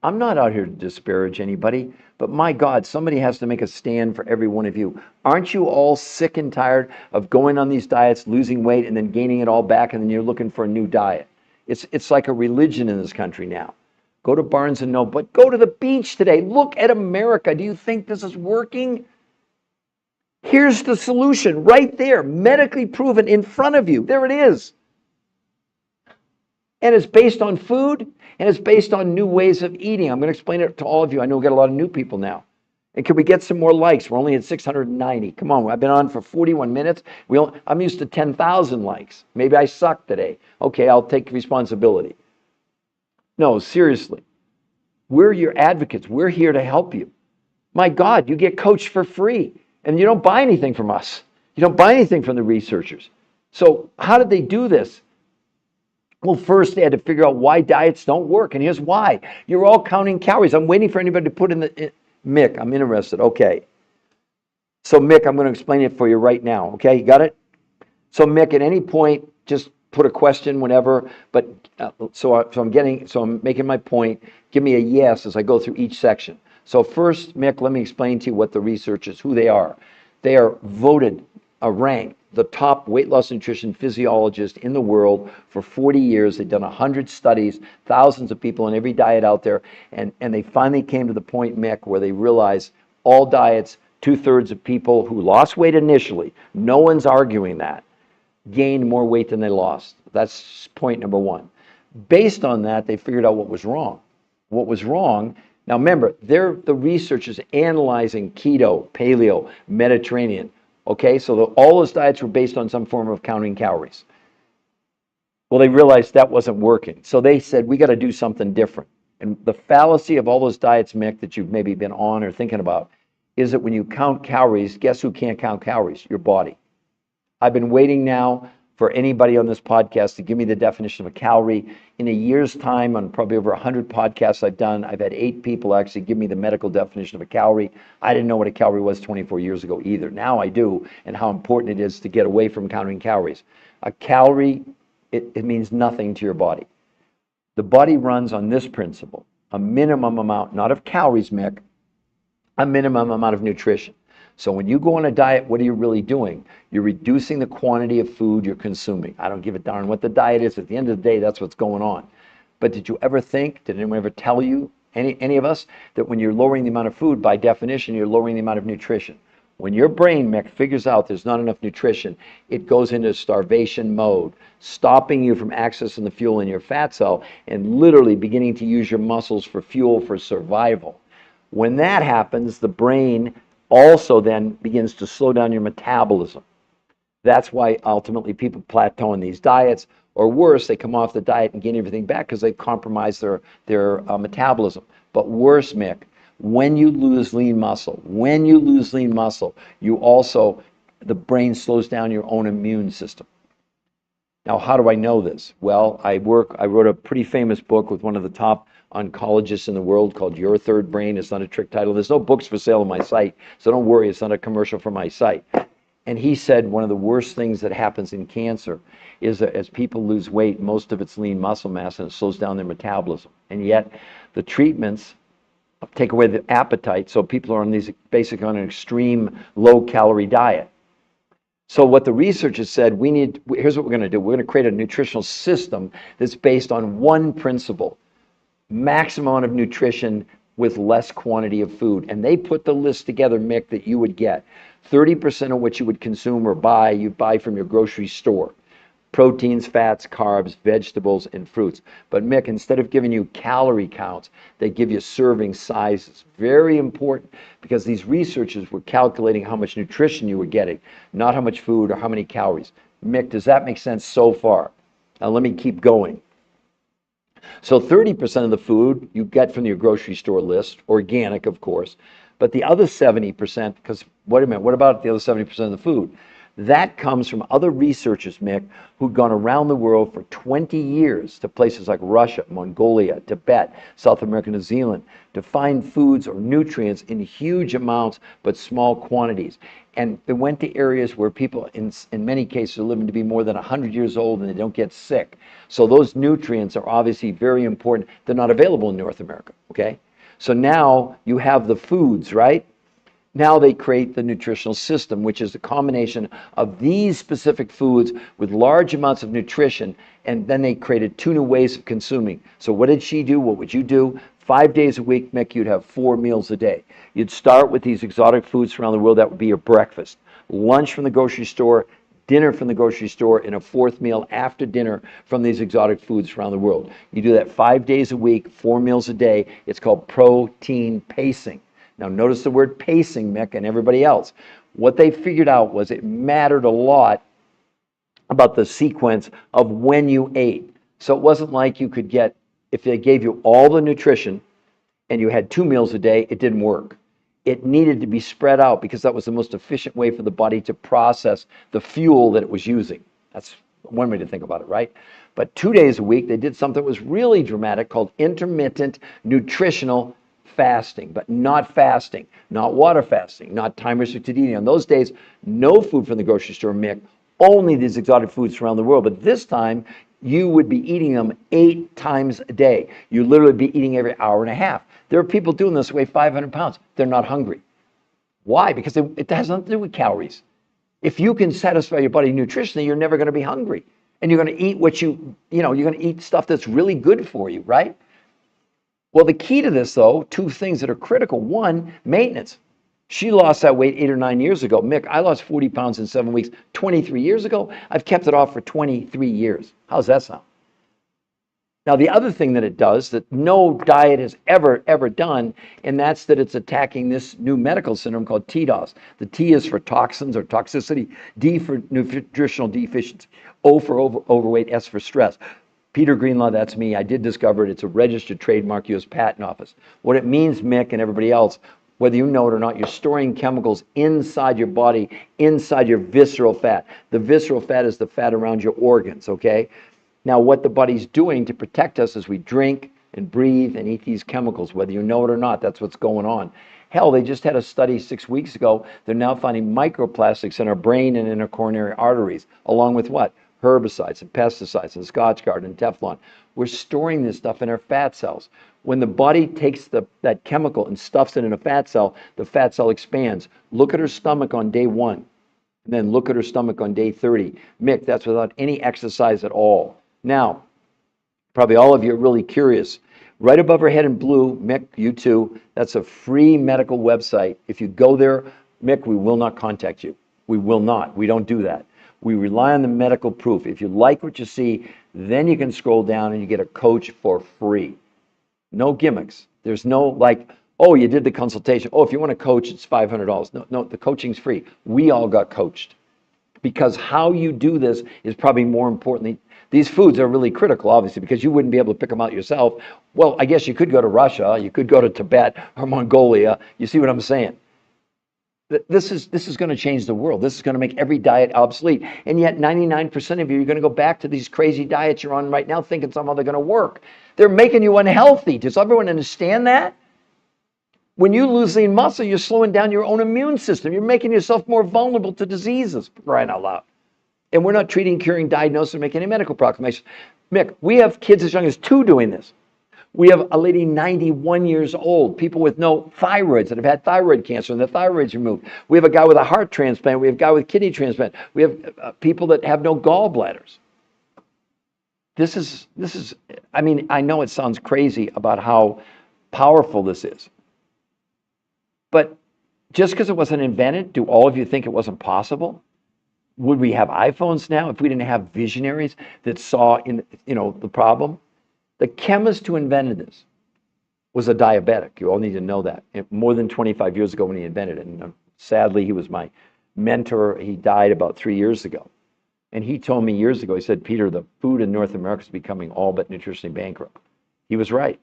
I'm not out here to disparage anybody, but my God, somebody has to make a stand for every one of you. Aren't you all sick and tired of going on these diets, losing weight, and then gaining it all back, and then you're looking for a new diet? It's like a religion in this country now. Go to Barnes & Noble, but go to the beach today. Look at America. Do you think this is working? Here's the solution right there, medically proven in front of you. There it is. And it's based on food, and it's based on new ways of eating. I'm going to explain it to all of you. I know we've got a lot of new people now. And can we get some more likes? We're only at 690. Come on, I've been on for 41 minutes. I'm used to 10,000 likes. Maybe I suck today. Okay, I'll take responsibility. No, seriously. We're your advocates. We're here to help you. My God, you get coached for free, and you don't buy anything from us. You don't buy anything from the researchers. So how did they do this? Well, first they had to figure out why diets don't work, and here's why. You're all counting calories. I'm waiting for anybody to put Mick, I'm interested. Okay. So Mick, I'm going to explain it for you right now. Okay, you got it? So Mick, at any point, just put a question, whenever. But so I'm making my point. Give me a yes as I go through each section. So first, Mick, let me explain to you what the researchers, who they are. They are voted, ranked the top weight loss nutrition physiologist in the world for 40 years. They've done 100 studies, thousands of people on every diet out there. And they finally came to the point, Mick, where they realized all diets, 2/3 of people who lost weight initially, no one's arguing that, gained more weight than they lost. That's point number one. Based on that, they figured out what was wrong. What was wrong, now remember, they're the researchers analyzing keto, paleo, Mediterranean. Okay, so all those diets were based on some form of counting calories. Well, they realized that wasn't working. So they said, we got to do something different. And the fallacy of all those diets, Mick, that you've maybe been on or thinking about, is that when you count calories, guess who can't count calories? Your body. I've been waiting now for anybody on this podcast to give me the definition of a calorie. In a year's time, on probably over 100 podcasts I've done, I've had 8 people actually give me the medical definition of a calorie. I didn't know what a calorie was 24 years ago either. Now I do, and how important it is to get away from counting calories. A calorie, it means nothing to your body. The body runs on this principle: a minimum amount, not of calories, Mick, a minimum amount of nutrition. So when you go on a diet, what are you really doing? You're reducing the quantity of food you're consuming. I don't give a darn what the diet is. At the end of the day, that's what's going on. But did you ever think, did anyone ever tell you, any of us, that when you're lowering the amount of food, by definition, you're lowering the amount of nutrition? When your brain, Mick, figures out there's not enough nutrition, it goes into starvation mode, stopping you from accessing the fuel in your fat cell and literally beginning to use your muscles for fuel for survival. When that happens, the brain also then begins to slow down your metabolism. That's why ultimately people plateau in these diets, or worse, they come off the diet and gain everything back because they compromise their metabolism. But worse, Mick, when you lose lean muscle, you also, the brain slows down your own immune system. Now, how do I know this? Well, I wrote a pretty famous book with one of the top oncologists in the world called Your Third Brain. It's not a trick title. There's no books for sale on my site, so don't worry, it's not a commercial for my site. And he said one of the worst things that happens in cancer is that as people lose weight, most of it's lean muscle mass, and it slows down their metabolism. And yet the treatments take away the appetite, so people are on these basically on an extreme low-calorie diet. So what the researchers said, here's what we're going to do. We're going to create a nutritional system that's based on one principle: maximum amount of nutrition with less quantity of food. And they put the list together, Mick, that you would get. 30% of what you would consume or buy, you buy from your grocery store. Proteins, fats, carbs, vegetables, and fruits. But Mick, instead of giving you calorie counts, they give you serving sizes. Very important, because these researchers were calculating how much nutrition you were getting, not how much food or how many calories. Mick, does that make sense so far? Now let me keep going. So 30% of the food you get from your grocery store list, organic, of course, but the other 70%, because wait a minute, what about the other 70% of the food? That comes from other researchers, Mick, who'd gone around the world for 20 years to places like Russia, Mongolia, Tibet, South America, New Zealand, to find foods or nutrients in huge amounts but small quantities. And they went to areas where people, in many cases, are living to be more than 100 years old and they don't get sick. So those nutrients are obviously very important. They're not available in North America, okay? So now you have the foods, right? Now they create the nutritional system, which is a combination of these specific foods with large amounts of nutrition, and then they created 2 new ways of consuming. So what did she do? What would you do? 5 days a week, Mick, you'd have 4 meals a day. You'd start with these exotic foods around the world. That would be your breakfast. Lunch from the grocery store, dinner from the grocery store, and a 4th meal after dinner from these exotic foods around the world. You do that 5 days a week, 4 meals a day. It's called protein pacing. Now notice the word pacing, Mick, and everybody else. What they figured out was it mattered a lot about the sequence of when you ate. So it wasn't like you could get, if they gave you all the nutrition and you had 2 meals a day, it didn't work. It needed to be spread out because that was the most efficient way for the body to process the fuel that it was using. That's one way to think about it, right? But 2 days a week, they did something that was really dramatic called intermittent nutritional fasting, but not fasting, not water fasting, not time-restricted eating. On those days, no food from the grocery store, Mick, only these exotic foods around the world. But this time, you would be eating them 8 times a day. You literally be eating every hour and a half. There are people doing this who weigh 500 pounds. They're not hungry. Why? Because it has nothing to do with calories. If you can satisfy your body nutritionally, you're never going to be hungry. And you're going to eat what you're going to eat stuff that's really good for you, right? Well, the key to this, though, 2 things that are critical. 1, maintenance. She lost that weight 8 or 9 years ago. Mick, I lost 40 pounds in 7 weeks 23 years ago. I've kept it off for 23 years. How's that sound? Now, the other thing that it does that no diet has ever done, and that's that it's attacking this new medical syndrome called TDOS. The T is for toxins or toxicity, D for nutritional deficiency, O for overweight, S for stress. Peter Greenlaw, that's me. I did discover it. It's a registered trademark, U.S. Patent Office. What it means, Mick, and everybody else, Whether you know it or not, you're storing chemicals inside your body, inside your visceral fat. The visceral fat is the fat around your organs, okay? Now, what the body's doing to protect us is we drink and breathe and eat these chemicals, whether you know it or not. That's what's going on. Hell, they just had a study 6 weeks ago. They're now finding microplastics in our brain and in our coronary arteries, along with what? Herbicides and pesticides and Scotchgard and Teflon. We're storing this stuff in our fat cells. When the body takes that chemical and stuffs it in a fat cell, the fat cell expands. Look at her stomach on day 1, and then look at her stomach on day 30. Mick, that's without any exercise at all. Now, probably all of you are really curious. Right above her head in blue, Mick, you too, that's a free medical website. If you go there, Mick, we will not contact you. We will not. We don't do that. We rely on the medical proof. If you like what you see, then you can scroll down and you get a coach for free. No gimmicks. There's no like, oh, you did the consultation. Oh, if you want to coach, it's $500. No, the coaching's free. We all got coached. Because how you do this is probably more important. These foods are really critical, obviously, because you wouldn't be able to pick them out yourself. Well, I guess you could go to Russia, you could go to Tibet or Mongolia. You see what I'm saying? This is going to change the world. This is going to make every diet obsolete. And yet 99% of you are going to go back to these crazy diets you're on right now thinking somehow they're going to work. They're making you unhealthy. Does everyone understand that? When you lose lean muscle, you're slowing down your own immune system. You're making yourself more vulnerable to diseases, for crying out loud. And we're not treating, curing, diagnosing, or making any medical proclamations. Mick, we have kids as young as 2 doing this. We have a lady 91 years old, people with no thyroids that have had thyroid cancer and the thyroid's removed. We have a guy with a heart transplant. We have a guy with kidney transplant. We have people that have no gallbladders. This is, I mean, I know it sounds crazy about how powerful this is. But just because it wasn't invented, do all of you think it wasn't possible? Would we have iPhones now if we didn't have visionaries that saw the problem? The chemist who invented this was a diabetic. You all need to know that. More than 25 years ago when he invented it. And sadly, he was my mentor. He died about 3 years ago. And he told me years ago, he said, Peter, the food in North America is becoming all but nutritionally bankrupt. He was right.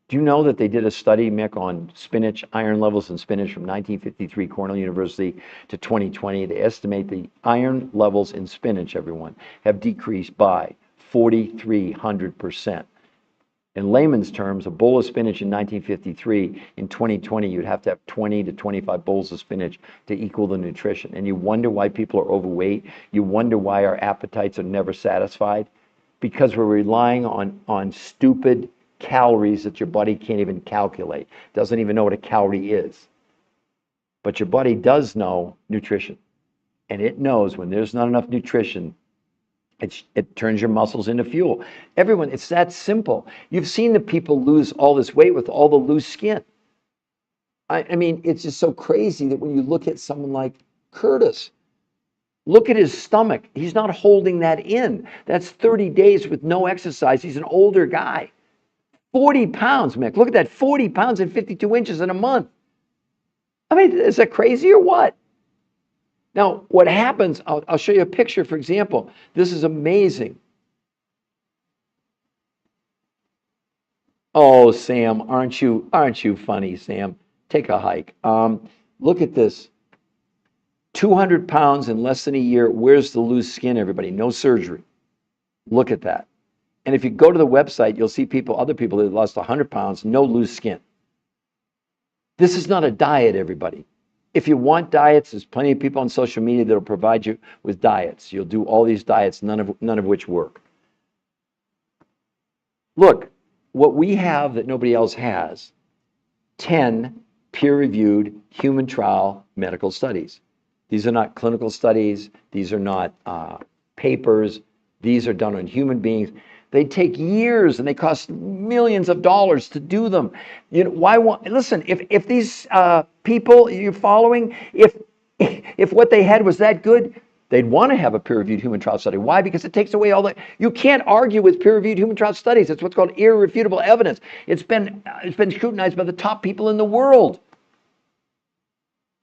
Do you know that they did a study, Mick, on spinach, iron levels in spinach from 1953, Cornell University, to 2020? They estimate the iron levels in spinach, everyone, have decreased by 4,300%. In layman's terms, a bowl of spinach in 1953, in 2020, you'd have to have 20 to 25 bowls of spinach to equal the nutrition. And you wonder why people are overweight. You wonder why our appetites are never satisfied. Because we're relying on stupid calories that your body can't even calculate. Doesn't even know what a calorie is. But your body does know nutrition. And it knows when there's not enough nutrition, it turns your muscles into fuel. Everyone, it's that simple. You've seen the people lose all this weight with all the loose skin. I mean, it's just so crazy that when you look at someone like Curtis, look at his stomach. He's not holding that in. That's 30 days with no exercise. He's an older guy. 40 pounds, Mick. Look at that, 40 pounds and 52 inches in a month. I mean, is that crazy or what? Now, what happens, I'll show you a picture, for example. This is amazing. Oh, Sam, aren't you funny, Sam? Take a hike. Look at this. 200 pounds in less than a year. Where's the loose skin, everybody? No surgery. Look at that. And if you go to the website, you'll see other people that lost 100 pounds, no loose skin. This is not a diet, everybody. If you want diets, there's plenty of people on social media that will provide you with diets. You'll do all these diets, none of which work. Look, what we have that nobody else has, 10 peer-reviewed human trial medical studies. These are not clinical studies. These are not papers. These are done on human beings. They take years and they cost millions of dollars to do them. You know, listen, if these people you're following, if what they had was that good, they'd want to have a peer-reviewed human trial study. Why? Because it takes away you can't argue with peer-reviewed human trial studies. It's what's called irrefutable evidence. It's been scrutinized by the top people in the world.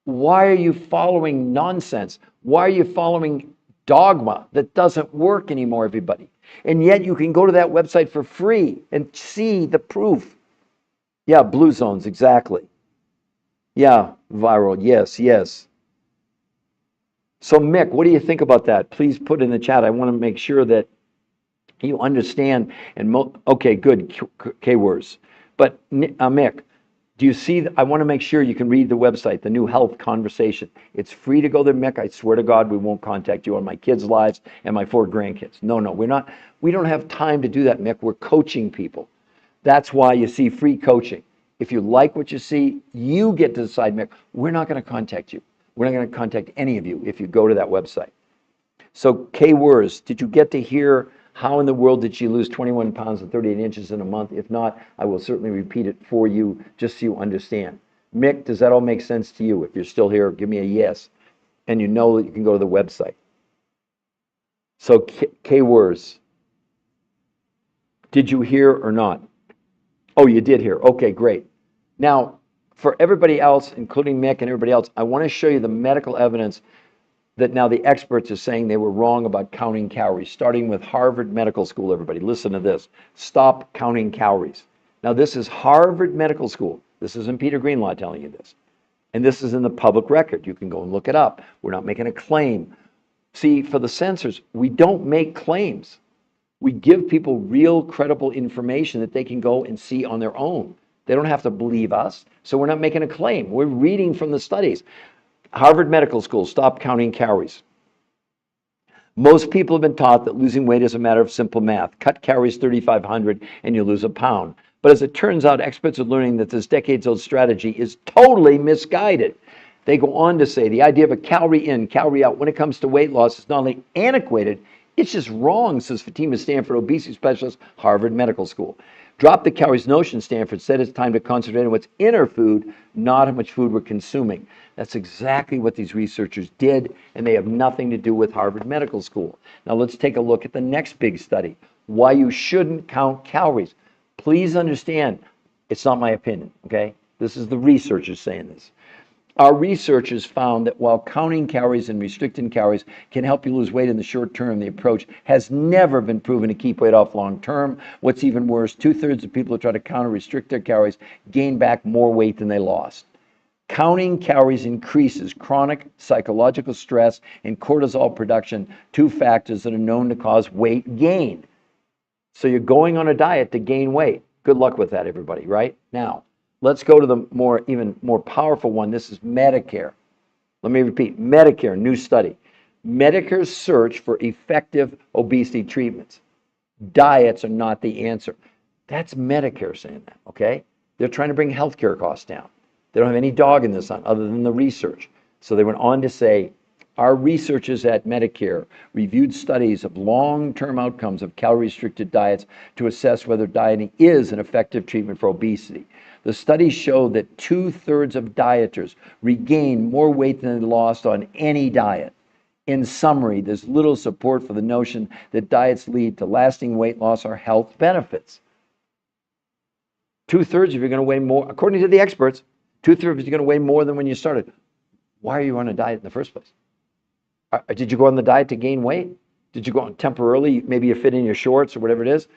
Why are you following nonsense? Why are you following dogma that doesn't work anymore, everybody? And yet you can go to that website for free and see the proof. Yeah, blue zones, exactly. Yeah, viral. Yes, yes. So Mick, what do you think about that? Please put in the chat. I want to make sure that you understand. And okay, good. K-words. But Mick, do you see? I want to make sure you can read the website, the New Health Conversation. It's free to go there, Mick. I swear to God, we won't contact you on my kids' lives and my 4 grandkids. No, no, we're not. We don't have time to do that, Mick. We're coaching people. That's why you see free coaching. If you like what you see, you get to decide, Mick. We're not going to contact you. We're not going to contact any of you if you go to that website. So, K words, did you get to hear how in the world did she lose 21 pounds and 38 inches in a month? If not, I will certainly repeat it for you just so you understand. Mick, does that all make sense to you? If you're still here, give me a yes. And you know that you can go to the website. So, K words, did you hear or not? Oh, you did hear. Okay, great. Now, for everybody else, including Mick and everybody else, I want to show you the medical evidence that now the experts are saying they were wrong about counting calories, starting with Harvard Medical School, everybody. Listen to this. Stop counting calories. Now, this is Harvard Medical School. This isn't Peter Greenlaw telling you this. And this is in the public record. You can go and look it up. We're not making a claim. See, for the censors, we don't make claims. We give people real, credible information that they can go and see on their own. They don't have to believe us. So we're not making a claim. We're reading from the studies. Harvard Medical School, stop counting calories. Most people have been taught that losing weight is a matter of simple math. Cut calories 3,500 and you lose a pound. But as it turns out, experts are learning that this decades-old strategy is totally misguided. They go on to say the idea of a calorie in, calorie out when it comes to weight loss is not only antiquated, it's just wrong, says Fatima Stanford, obesity specialist, Harvard Medical School. Drop the calories notion, Stanford said. It's time to concentrate on what's in our food, not how much food we're consuming. That's exactly what these researchers did, and they have nothing to do with Harvard Medical School. Now let's take a look at the next big study, why you shouldn't count calories. Please understand, it's not my opinion, okay? This is the researchers saying this. Our researchers found that while counting calories and restricting calories can help you lose weight in the short term, the approach has never been proven to keep weight off long term. What's even worse, 2/3 of people who try to count or restrict their calories gain back more weight than they lost. Counting calories increases chronic psychological stress and cortisol production, 2 factors that are known to cause weight gain. So you're going on a diet to gain weight. Good luck with that, everybody, right? Now, let's go to the even more powerful one. This is Medicare. Let me repeat, Medicare, new study. Medicare's search for effective obesity treatments. Diets are not the answer. That's Medicare saying that, okay? They're trying to bring healthcare costs down. They don't have any dog in this other than the research. So they went on to say, our researchers at Medicare reviewed studies of long-term outcomes of calorie-restricted diets to assess whether dieting is an effective treatment for obesity. The studies showed that 2/3 of dieters regained more weight than they lost on any diet. In summary, there's little support for the notion that diets lead to lasting weight loss or health benefits. 2/3 of you are going to weigh more, according to the experts, 2/3 of you are going to weigh more than when you started. Why are you on a diet in the first place? Did you go on the diet to gain weight? Did you go on temporarily? Maybe you fit in your shorts or whatever it is.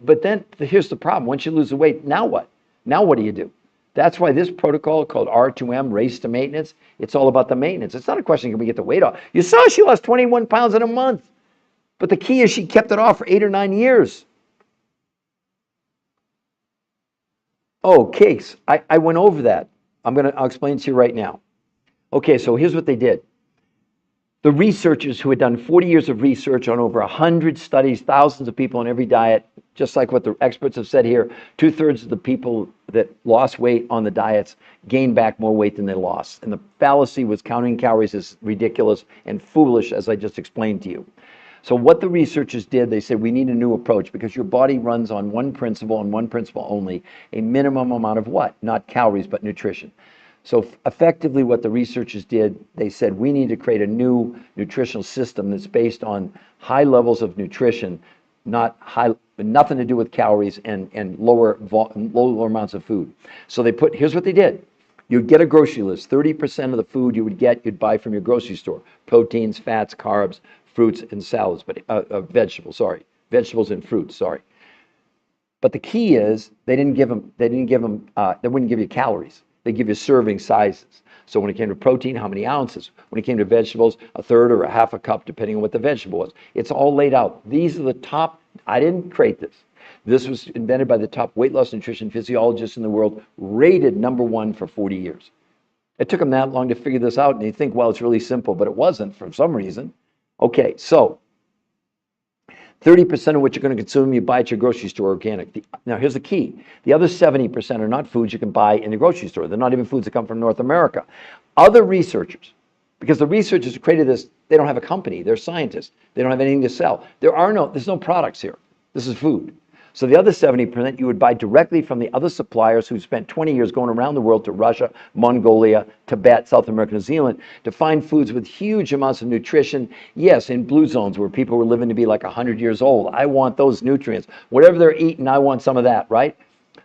But then here's the problem. Once you lose the weight, now what? Now what do? That's why this protocol called R2M, race to maintenance, it's all about the maintenance. It's not a question, can we get the weight off? You saw she lost 21 pounds in a month. But the key is she kept it off for 8 or 9 years. Oh, case. I went over that. I'll explain it to you right now. Okay, so here's what they did. The researchers who had done 40 years of research on over 100 studies, thousands of people on every diet, just like what the experts have said here, 2/3 of the people that lost weight on the diets gained back more weight than they lost. And the fallacy was counting calories is ridiculous and foolish, as I just explained to you. So what the researchers did, they said, we need a new approach because your body runs on one principle and one principle only, a minimum amount of what? Not calories, but nutrition. So effectively what the researchers did, they said we need to create a new nutritional system that's based on high levels of nutrition, nothing to do with calories and lower amounts of food. So here's what they did. You'd get a grocery list. 30% of the food you would get, you'd buy from your grocery store. Proteins, fats, carbs, fruits, and salads, vegetables and fruits, But the key is they wouldn't give you calories. They give you serving sizes. So when it came to protein, how many ounces? When it came to vegetables, a third or a half a cup, depending on what the vegetable was. It's all laid out. These are the top, I didn't create this. This was invented by the top weight loss nutrition physiologists in the world, rated #1 for 40 years. It took them that long to figure this out, and you think, well, it's really simple, but it wasn't for some reason. Okay, so 30% of what you're going to consume, you buy at your grocery store organic. Now, here's the key. The other 70% are not foods you can buy in the grocery store. They're not even foods that come from North America. Other researchers, because the researchers who created this, they don't have a company. They're scientists. They don't have anything to sell. There's no products here. This is food. So the other 70% you would buy directly from the other suppliers who spent 20 years going around the world to Russia, Mongolia, Tibet, South America, New Zealand to find foods with huge amounts of nutrition. Yes, in blue zones where people were living to be like 100 years old. I want those nutrients. Whatever they're eating, I want some of that, right?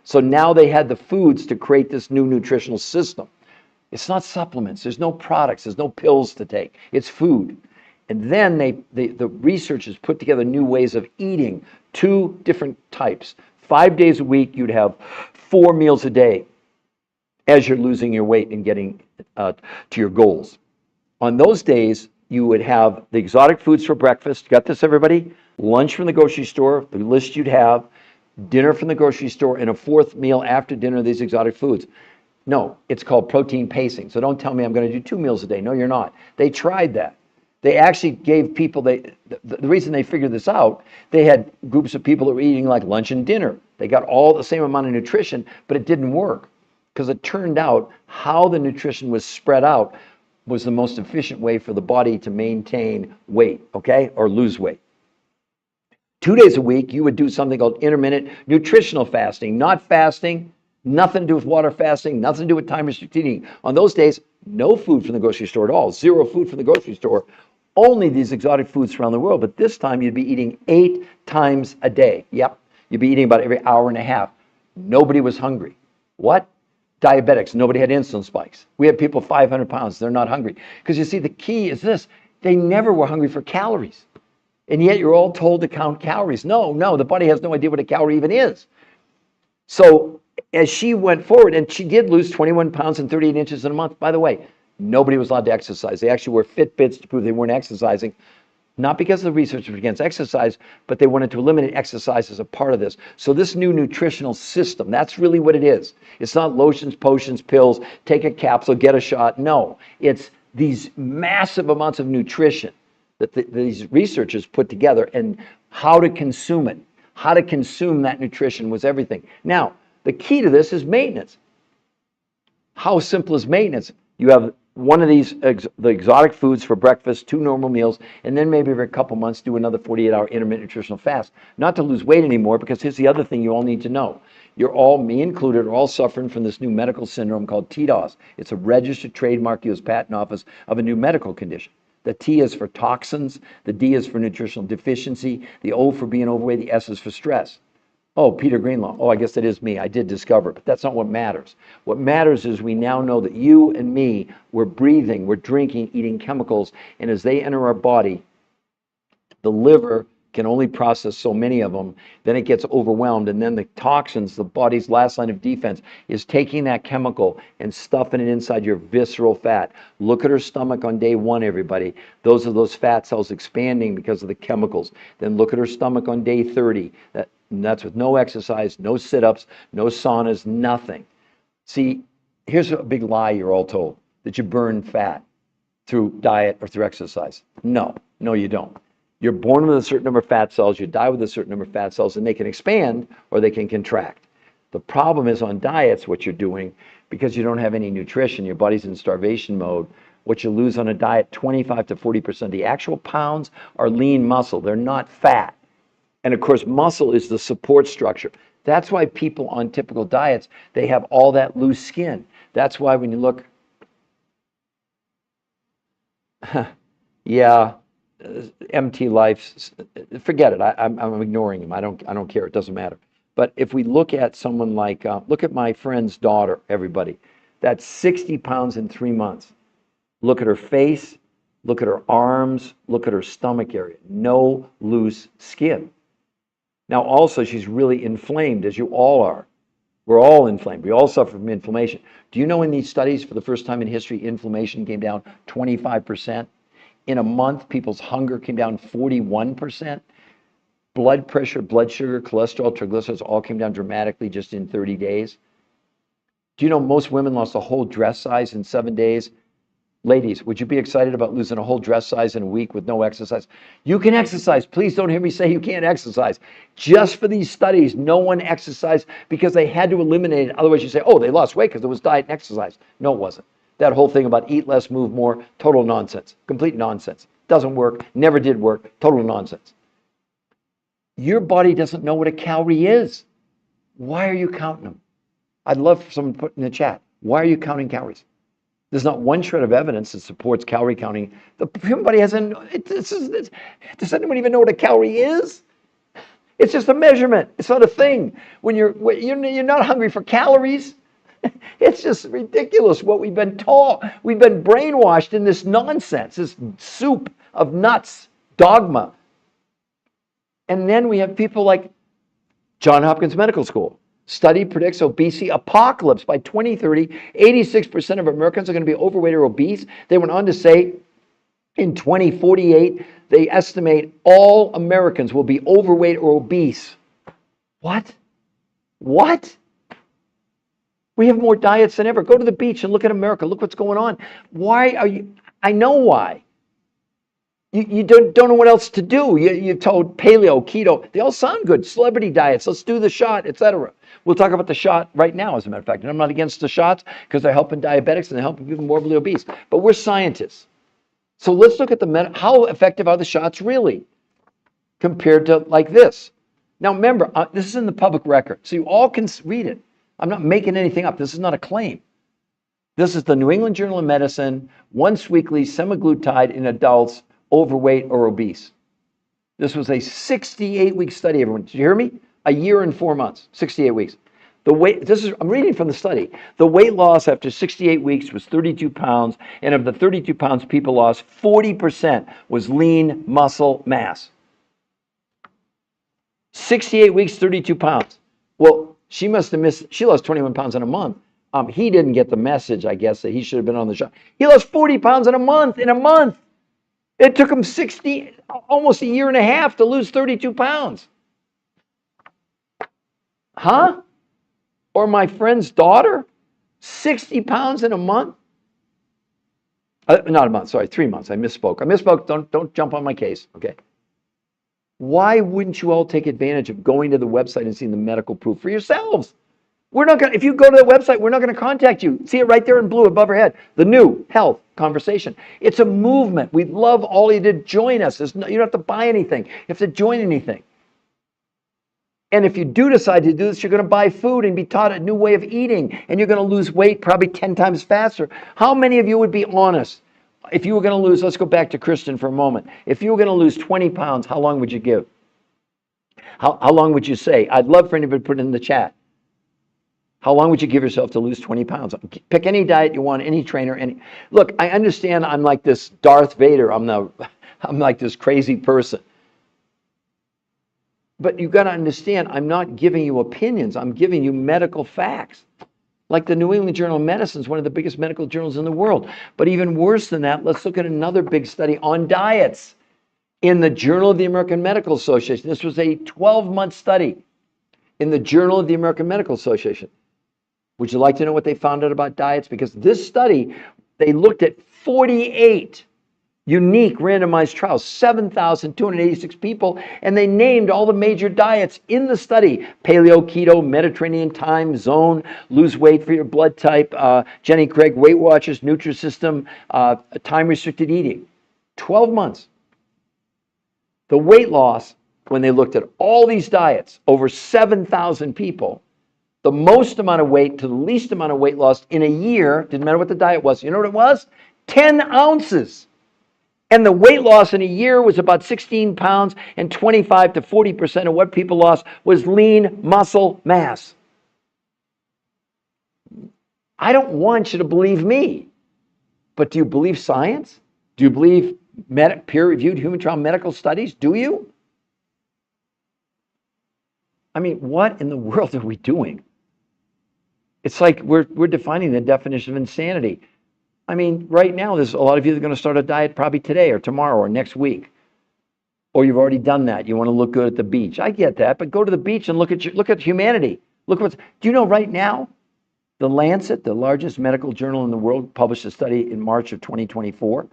So now they had the foods to create this new nutritional system. It's not supplements. There's no products. There's no pills to take. It's food. And then the researchers put together new ways of eating, 2 different types. 5 days a week, you'd have 4 meals a day as you're losing your weight and getting to your goals. On those days, you would have the exotic foods for breakfast. Got this, everybody? Lunch from the grocery store, the list you'd have, dinner from the grocery store, and a 4th meal after dinner of these exotic foods. No, it's called protein pacing. So don't tell me I'm going to do 2 meals a day. No, you're not. They tried that. They actually gave people, the reason they figured this out, they had groups of people that were eating like lunch and dinner. They got all the same amount of nutrition, but it didn't work because it turned out how the nutrition was spread out was the most efficient way for the body to maintain weight, okay, or lose weight. 2 days a week, you would do something called intermittent nutritional fasting, not fasting, nothing to do with water fasting, nothing to do with time restricted eating. On those days, no food from the grocery store at all, 0 food from the grocery store, only these exotic foods around the world. But this time you'd be eating 8 times a day. Yep, you'd be eating about every hour and a half. Nobody was hungry. What? Diabetics, nobody had insulin spikes. We have people 500 pounds, they're not hungry. Because you see, the key is this, they never were hungry for calories. And yet you're all told to count calories. No, the body has no idea what a calorie even is. So as she went forward, and she did lose 21 pounds and 38 inches in a month. By the way, nobody was allowed to exercise. They actually wore Fitbits to prove they weren't exercising. Not because the research was against exercise, but they wanted to eliminate exercise as a part of this. So this new nutritional system, that's really what it is. It's not lotions, potions, pills, take a capsule, get a shot. No, it's these massive amounts of nutrition that these researchers put together, and how to consume it. How to consume that nutrition was everything. Now, the key to this is maintenance. How simple is maintenance? You have one of these, the exotic foods for breakfast, 2 normal meals, and then maybe every couple months do another 48-hour intermittent nutritional fast. Not to lose weight anymore, because here's the other thing you all need to know. You're all, me included, are all suffering from this new medical syndrome called TDOS. It's a registered trademark U.S. Patent Office of a new medical condition. The T is for toxins, the D is for nutritional deficiency, the O for being overweight, the S is for stress. Oh, Peter Greenlaw. Oh, I guess that is me. I did discover it, but that's not what matters. What matters is we now know that you and me, we're breathing, we're drinking, eating chemicals, and as they enter our body, the liver can only process so many of them, then it gets overwhelmed, and then the toxins, the body's last line of defense, is taking that chemical and stuffing it inside your visceral fat. Look at her stomach on day 1, everybody. Those are those fat cells expanding because of the chemicals. Then look at her stomach on day 30. That's with no exercise, no sit-ups, no saunas, nothing. See, here's a big lie you're all told, that you burn fat through diet or through exercise. No, you don't. You're born with a certain number of fat cells, you die with a certain number of fat cells, and they can expand or they can contract. The problem is on diets, what you're doing, because you don't have any nutrition, your body's in starvation mode, what you lose on a diet, 25 to 40%. The actual pounds are lean muscle, they're not fat. And of course, muscle is the support structure. That's why people on typical diets, they have all that loose skin. That's why when you look, yeah, MT Life, forget it. I'm ignoring him. I don't care. It doesn't matter. But if we look at someone like, look at my friend's daughter, everybody. That's 60 pounds in 3 months. Look at her face, look at her arms, look at her stomach area. No loose skin. Now also, she's really inflamed, as you all are. We're all inflamed. We all suffer from inflammation. Do you know in these studies, for the first time in history, inflammation came down 25%? In a month, people's hunger came down 41%. Blood pressure, blood sugar, cholesterol, triglycerides all came down dramatically just in 30 days. Do you know most women lost a whole dress size in 7 days? Ladies, would you be excited about losing a whole dress size in a week with no exercise? You can exercise. Please don't hear me say you can't exercise. Just for these studies, no one exercised because they had to eliminate it. Otherwise, you say, oh, they lost weight because it was diet and exercise. No, it wasn't. That whole thing about eat less, move more, total nonsense. Complete nonsense. Doesn't work. Never did work. Total nonsense. Your body doesn't know what a calorie is. Why are you counting them? I'd love for someone to put in the chat. Why are you counting calories? There's not one shred of evidence that supports calorie counting. Everybody hasn't. Does anyone even know what a calorie is? It's just a measurement. It's not a thing. When you're not hungry for calories. It's just ridiculous what we've been taught. We've been brainwashed in this nonsense, this soup of nuts, dogma. And then we have people like Johns Hopkins Medical School. Study predicts obesity apocalypse by 2030. 86% of Americans are going to be overweight or obese. They went on to say in 2048, they estimate all Americans will be overweight or obese. What? What? We have more diets than ever. Go to the beach and look at America. Look what's going on. Why are you? I know why. You don't know what else to do. You're told paleo, keto. They all sound good. Celebrity diets. Let's do the shot, etc. We'll talk about the shot right now, as a matter of fact. And I'm not against the shots because they're helping diabetics and they're helping people morbidly obese. But we're scientists. So let's look at how effective are the shots really compared to like this. Now remember, this is in the public record. So you all can read it. I'm not making anything up. This is not a claim. This is the New England Journal of Medicine, once weekly semaglutide in adults overweight or obese. This was a 68-week study, everyone. Did you hear me? A year and 4 months, 68 weeks. I'm reading from the study. The weight loss after 68 weeks was 32 pounds, and of the 32 pounds people lost, 40% was lean muscle mass. 68 weeks, 32 pounds. Well, she lost 21 pounds in a month. He didn't get the message, I guess, that he should have been on the shot. He lost 40 pounds in a month. It took him almost a year and a half to lose 32 pounds. Huh? Or my friend's daughter, 60 pounds in a month? Not a month, sorry, 3 months. I misspoke. Don't jump on my case, okay? Why wouldn't you all take advantage of going to the website and seeing the medical proof for yourselves? If you go to the website, we're not going to contact you. See it right there in blue above our head. The new health conversation. It's a movement. We'd love all of you to join us. You don't have to buy anything. You have to join anything. And if you do decide to do this, you're going to buy food and be taught a new way of eating. And you're going to lose weight probably 10 times faster. How many of you would be honest? If you were going to lose, let's go back to Kristen for a moment. If you were going to lose 20 pounds, how long would you give? How long would you say? I'd love for anybody to put it in the chat. How long would you give yourself to lose 20 pounds? Pick any diet you want, any trainer. Look, I understand I'm like this Darth Vader. I'm like this crazy person. But you've got to understand, I'm not giving you opinions. I'm giving you medical facts. Like the New England Journal of Medicine is one of the biggest medical journals in the world. But even worse than that, let's look at another big study on diets in the Journal of the American Medical Association. This was a 12-month study in the Journal of the American Medical Association. Would you like to know what they found out about diets? Because this study, they looked at 48 unique randomized trials, 7,286 people, and they named all the major diets in the study: paleo, keto, Mediterranean time, zone, lose weight for your blood type, Jenny Craig, Weight Watchers, Nutrisystem, time-restricted eating. 12 months. The weight loss, when they looked at all these diets, over 7,000 people, the most amount of weight to the least amount of weight lost in a year, didn't matter what the diet was. You know what it was? 10 ounces. And the weight loss in a year was about 16 pounds, and 25 to 40% of what people lost was lean muscle mass. I don't want you to believe me, but do you believe science? Do you believe peer-reviewed human trial medical studies? Do you? I mean, what in the world are we doing? It's like we're defining the definition of insanity. I mean, right now, there's a lot of you that are going to start a diet probably today or tomorrow or next week, or you've already done that. You want to look good at the beach. I get that, but go to the beach and look at humanity. Look what's. Do you know right now, the Lancet, the largest medical journal in the world, published a study in March of 2024.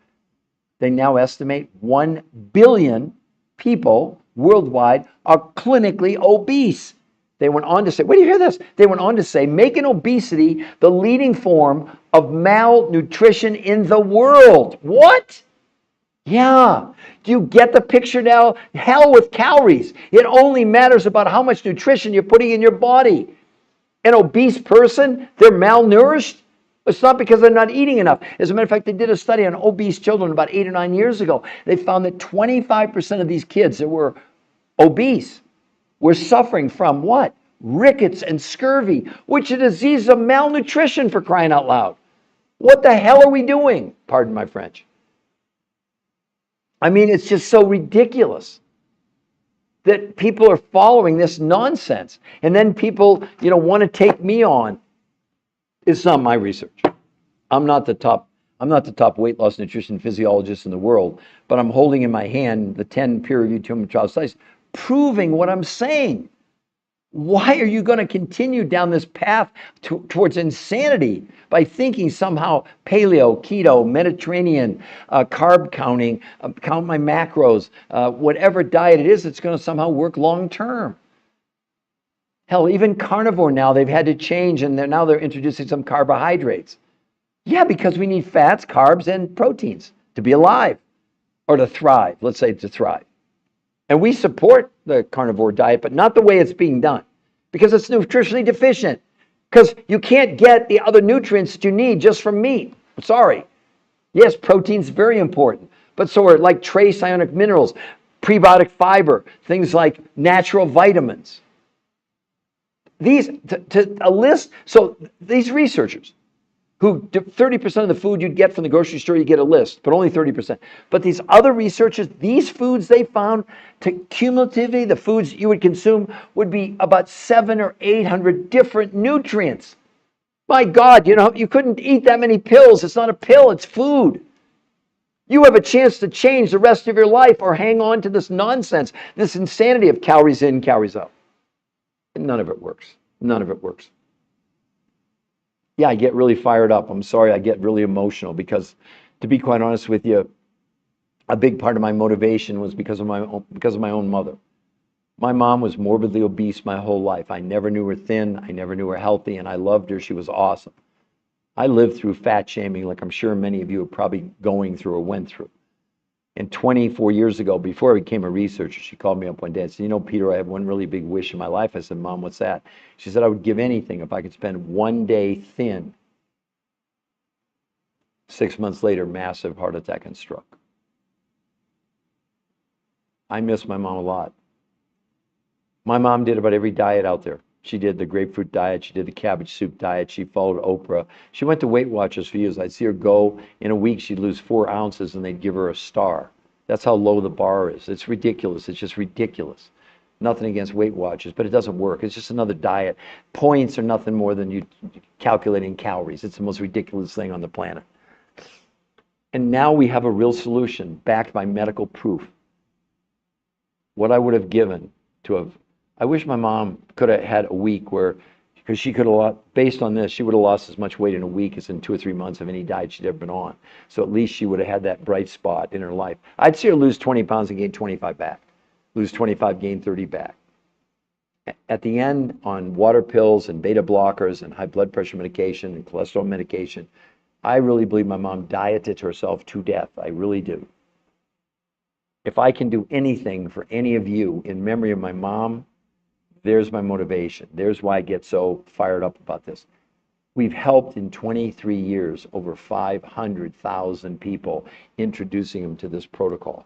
They now estimate 1 billion people worldwide are clinically obese. They went on to say, wait, do you hear this? They went on to say, making obesity the leading form of malnutrition in the world. What? Yeah. Do you get the picture now? Hell with calories. It only matters about how much nutrition you're putting in your body. An obese person, they're malnourished. It's not because they're not eating enough. As a matter of fact, they did a study on obese children about 8 or 9 years ago. They found that 25% of these kids that were obese were suffering from what? Rickets and scurvy, which is a disease of malnutrition, for crying out loud. What the hell are we doing? Pardon my French. I mean, it's just so ridiculous that people are following this nonsense. And then people, want to take me on. It's not my research. I'm not the top weight loss nutrition physiologist in the world, but I'm holding in my hand the 10 peer-reviewed human trial studies proving what I'm saying. Why are you going to continue down this path towards insanity by thinking somehow paleo, keto, Mediterranean, carb counting, count my macros, whatever diet it is, it's going to somehow work long term? Hell, even carnivore now, they've had to change, and they're introducing some carbohydrates. Yeah, because we need fats, carbs, and proteins to be alive or to thrive. Let's say to thrive. And we support the carnivore diet, but not the way it's being done, because it's nutritionally deficient. Because you can't get the other nutrients that you need just from meat. I'm sorry. Yes, protein's very important, but so are like trace ionic minerals, prebiotic fiber, things like natural vitamins. These a list. So these researchers, who 30% of the food you'd get from the grocery store, you get a list, but only 30%. But these other researchers, these foods they found, cumulatively, the foods you would consume would be about 700 or 800 different nutrients. My God, you couldn't eat that many pills. It's not a pill, it's food. You have a chance to change the rest of your life or hang on to this nonsense, this insanity of calories in, calories out. And none of it works. None of it works. Yeah, I get really fired up. I'm sorry, I get really emotional because, to be quite honest with you, a big part of my motivation was because of my own mother. My mom was morbidly obese my whole life. I never knew her thin. I never knew her healthy, and I loved her. She was awesome. I lived through fat shaming like I'm sure many of you are probably going through or went through. And 24 years ago, before I became a researcher, she called me up one day and said, Peter, I have one really big wish in my life. I said, Mom, what's that? She said, I would give anything if I could spend one day thin. 6 months later, massive heart attack and stroke. I miss my mom a lot. My mom did about every diet out there. She did the grapefruit diet. She did the cabbage soup diet. She followed Oprah. She went to Weight Watchers for years. I'd see her go. In a week, she'd lose 4 ounces, and they'd give her a star. That's how low the bar is. It's ridiculous. It's just ridiculous. Nothing against Weight Watchers, but it doesn't work. It's just another diet. Points are nothing more than you calculating calories. It's the most ridiculous thing on the planet. And now we have a real solution backed by medical proof. What I would have given to have... I wish my mom could have had a week where, because she could have, based on this, she would have lost as much weight in a week as in 2 or 3 months of any diet she'd ever been on. So at least she would have had that bright spot in her life. I'd see her lose 20 pounds and gain 25 back. Lose 25, gain 30 back. At the end, on water pills and beta blockers and high blood pressure medication and cholesterol medication, I really believe my mom dieted herself to death. I really do. If I can do anything for any of you in memory of my mom, there's my motivation. There's why I get so fired up about this. We've helped in 23 years over 500,000 people, introducing them to this protocol.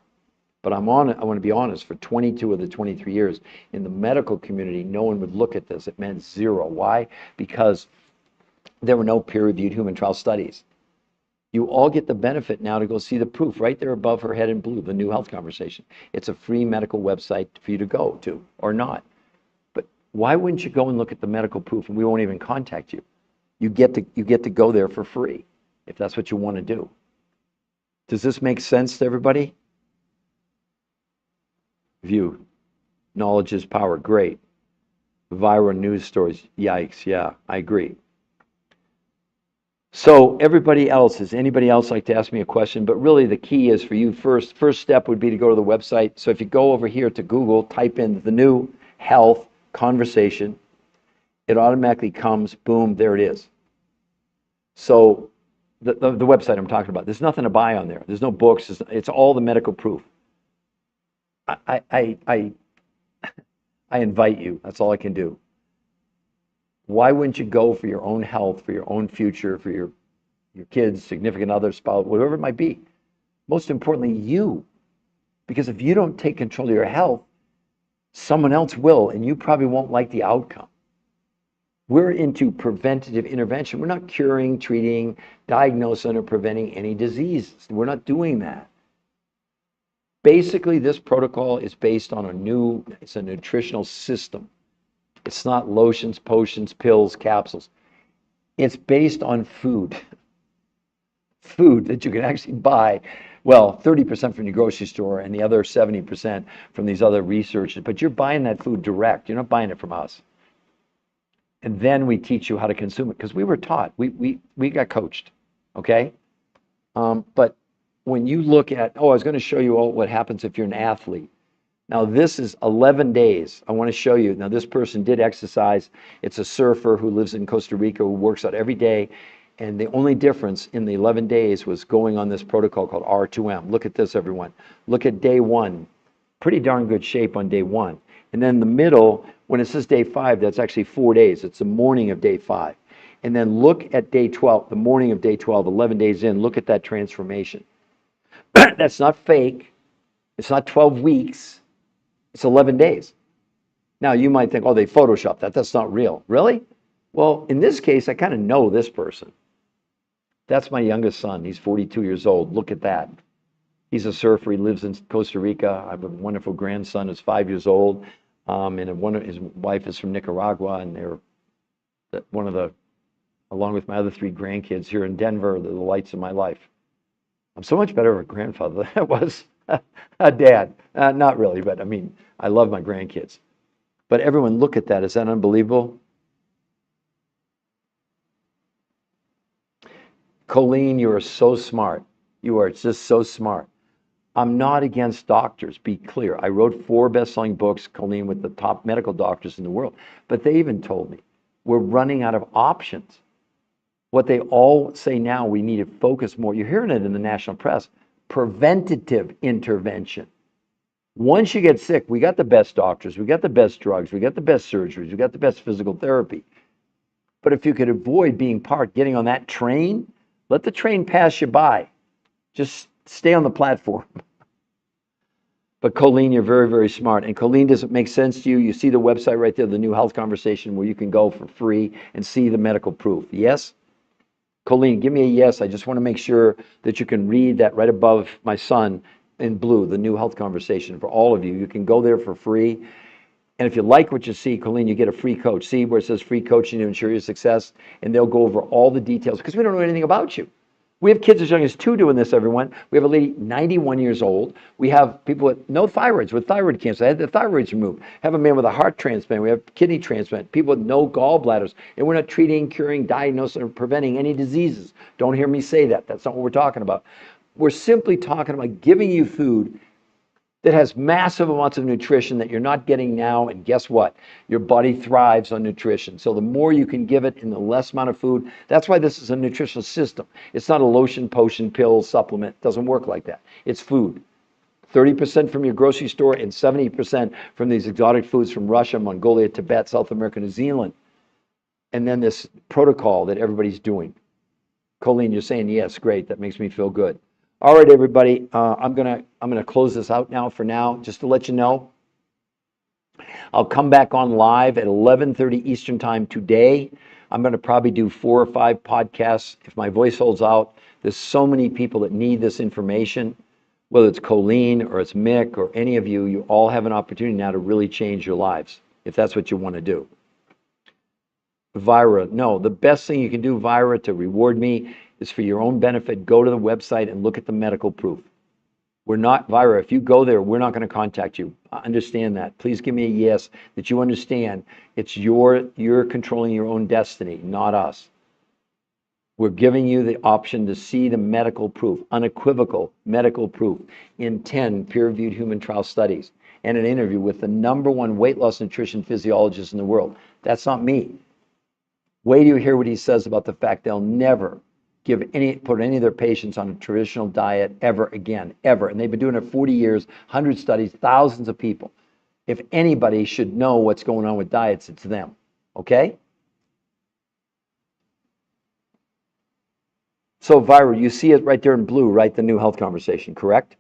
But I want to be honest, for 22 of the 23 years in the medical community, no one would look at this. It meant zero. Why? Because there were no peer-reviewed human trial studies. You all get the benefit now to go see the proof right there above her head in blue, the New Health Conversation. It's a free medical website for you to go to, or not. Why wouldn't you go and look at the medical proof, and we won't even contact you? You get to go there for free if that's what you want to do. Does this make sense to everybody? View. Knowledge is power. Great. Viral news stories. Yikes. Yeah, I agree. So everybody else, does anybody else like to ask me a question? But really the key is for you first step would be to go to the website. So if you go over here to Google, type in the new health conversation, it automatically comes, boom, there it is. So the website I'm talking about, there's nothing to buy on there. There's no books. It's all the medical proof. I invite you. That's all I can do. Why wouldn't you go for your own health, for your own future, for your kids, significant other, spouse, whatever it might be? Most importantly, you. Because if you don't take control of your health, someone else will, and you probably won't like the outcome. We're into preventative intervention. We're not curing, treating, diagnosing, or preventing any disease. We're not doing that. Basically, this protocol is based on it's a nutritional system. It's not lotions, potions, pills, capsules. It's based on food. Food that you can actually buy, well, 30% from your grocery store and the other 70% from these other researchers. But you're buying that food direct. You're not buying it from us. And then we teach you how to consume it because we were taught. We got coached, okay? But when you look at, I was going to show you all what happens if you're an athlete. Now, this is 11 days. I want to show you. Now, this person did exercise. It's a surfer who lives in Costa Rica who works out every day. And the only difference in the 11 days was going on this protocol called R2M. Look at this, everyone. Look at day one. Pretty darn good shape on day one. And then the middle, when it says day 5, that's actually 4 days. It's the morning of day 5. And then look at day 12, the morning of day 12, 11 days in. Look at that transformation. That's not fake. It's not 12 weeks. It's 11 days. Now, you might think, they photoshopped that. That's not real. Really? Well, in this case, I kind of know this person. That's my youngest son. He's 42 years old. Look at that. He's a surfer. He lives in Costa Rica. I have a wonderful grandson who's 5 years old. And his wife is from Nicaragua. And they're along with my other 3 grandkids here in Denver, they're the lights of my life. I'm so much better of a grandfather than I was a dad. Not really, but I mean, I love my grandkids. But everyone, look at that. Is that unbelievable? Colleen, you are so smart. You are just so smart. I'm not against doctors, be clear. I wrote 4 best-selling books, Colleen, with the top medical doctors in the world. But they even told me, we're running out of options. What they all say now, we need to focus more. You're hearing it in the national press. Preventative intervention. Once you get sick, we got the best doctors, we got the best drugs, we got the best surgeries, we got the best physical therapy. But if you could avoid being getting on that train, let the train pass you by. Just stay on the platform. But Colleen, you're very, very smart. And Colleen, does it make sense to you? You see the website right there, the New Health Conversation, where you can go for free and see the medical proof. Yes? Colleen, give me a yes. I just want to make sure that you can read that right above my son in blue, the New Health Conversation for all of you. You can go there for free. And if you like what you see, Colleen, you get a free coach. See where it says free coaching to ensure your success? And they'll go over all the details because we don't know anything about you. We have kids as young as 2 doing this, everyone. We have a lady 91 years old. We have people with no thyroids, with thyroid cancer. They had their thyroids removed. Have a man with a heart transplant. We have kidney transplant. People with no gallbladders. And we're not treating, curing, diagnosing, or preventing any diseases. Don't hear me say that. That's not what we're talking about. We're simply talking about giving you food that has massive amounts of nutrition that you're not getting now. And guess what? Your body thrives on nutrition. So the more you can give it in the less amount of food, that's why this is a nutritional system. It's not a lotion, potion, pill, supplement. It doesn't work like that. It's food. 30% from your grocery store and 70% from these exotic foods from Russia, Mongolia, Tibet, South America, New Zealand. And then this protocol that everybody's doing. Colleen, you're saying yes, great. That makes me feel good. All right, everybody, I'm gonna close this out now for now, just to let you know. I'll come back on live at 11:30 Eastern time today. I'm gonna probably do 4 or 5 podcasts if my voice holds out. There's so many people that need this information, whether it's Colleen or it's Mick or any of you, you all have an opportunity now to really change your lives, if that's what you want to do. Vira, no, the best thing you can do, Vira, to reward me is for your own benefit. Go to the website and look at the medical proof. We're not, Vira, if you go there, we're not going to contact you. I understand that. Please give me a yes that you understand it's you're controlling your own destiny, not us. We're giving you the option to see the medical proof, unequivocal medical proof in 10 peer-reviewed human trial studies and an interview with the #1 weight loss nutrition physiologist in the world. That's not me. Wait till you hear what he says about the fact they'll never put any of their patients on a traditional diet ever again, ever. And they've been doing it 40 years, 100 studies, thousands of people. If anybody should know what's going on with diets, it's them. Okay? So, Vira, you see it right there in blue, right? The new health conversation, correct?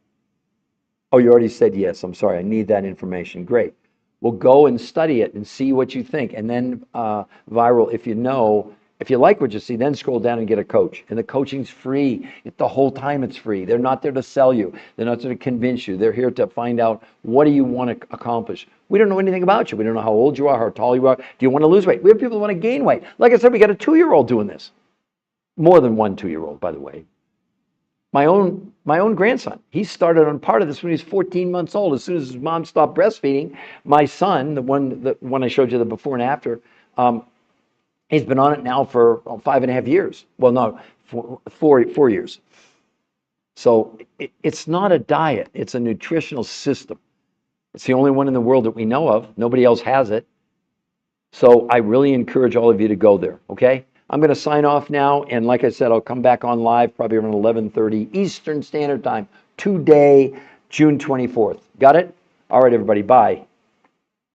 Oh, you already said yes. I'm sorry. I need that information. Great. Well, go and study it and see what you think. And then, Viral, if you like what you see, then scroll down and get a coach. And the coaching's free. The whole time it's free. They're not there to sell you. They're not there to convince you. They're here to find out, what do you want to accomplish? We don't know anything about you. We don't know how old you are, how tall you are. Do you want to lose weight? We have people who want to gain weight. Like I said, we got a 2-year-old doing this. More than one 2-year-old, by the way. My own grandson, he started on part of this when he was 14 months old. As soon as his mom stopped breastfeeding, my son, the one I showed you the before and after, he's been on it now for 5.5 years. Well, no, 4 years. So it's not a diet. It's a nutritional system. It's the only one in the world that we know of. Nobody else has it. So I really encourage all of you to go there, okay? I'm going to sign off now, and like I said, I'll come back on live probably around 11:30 Eastern Standard Time today, June 24th. Got it? All right, everybody, bye.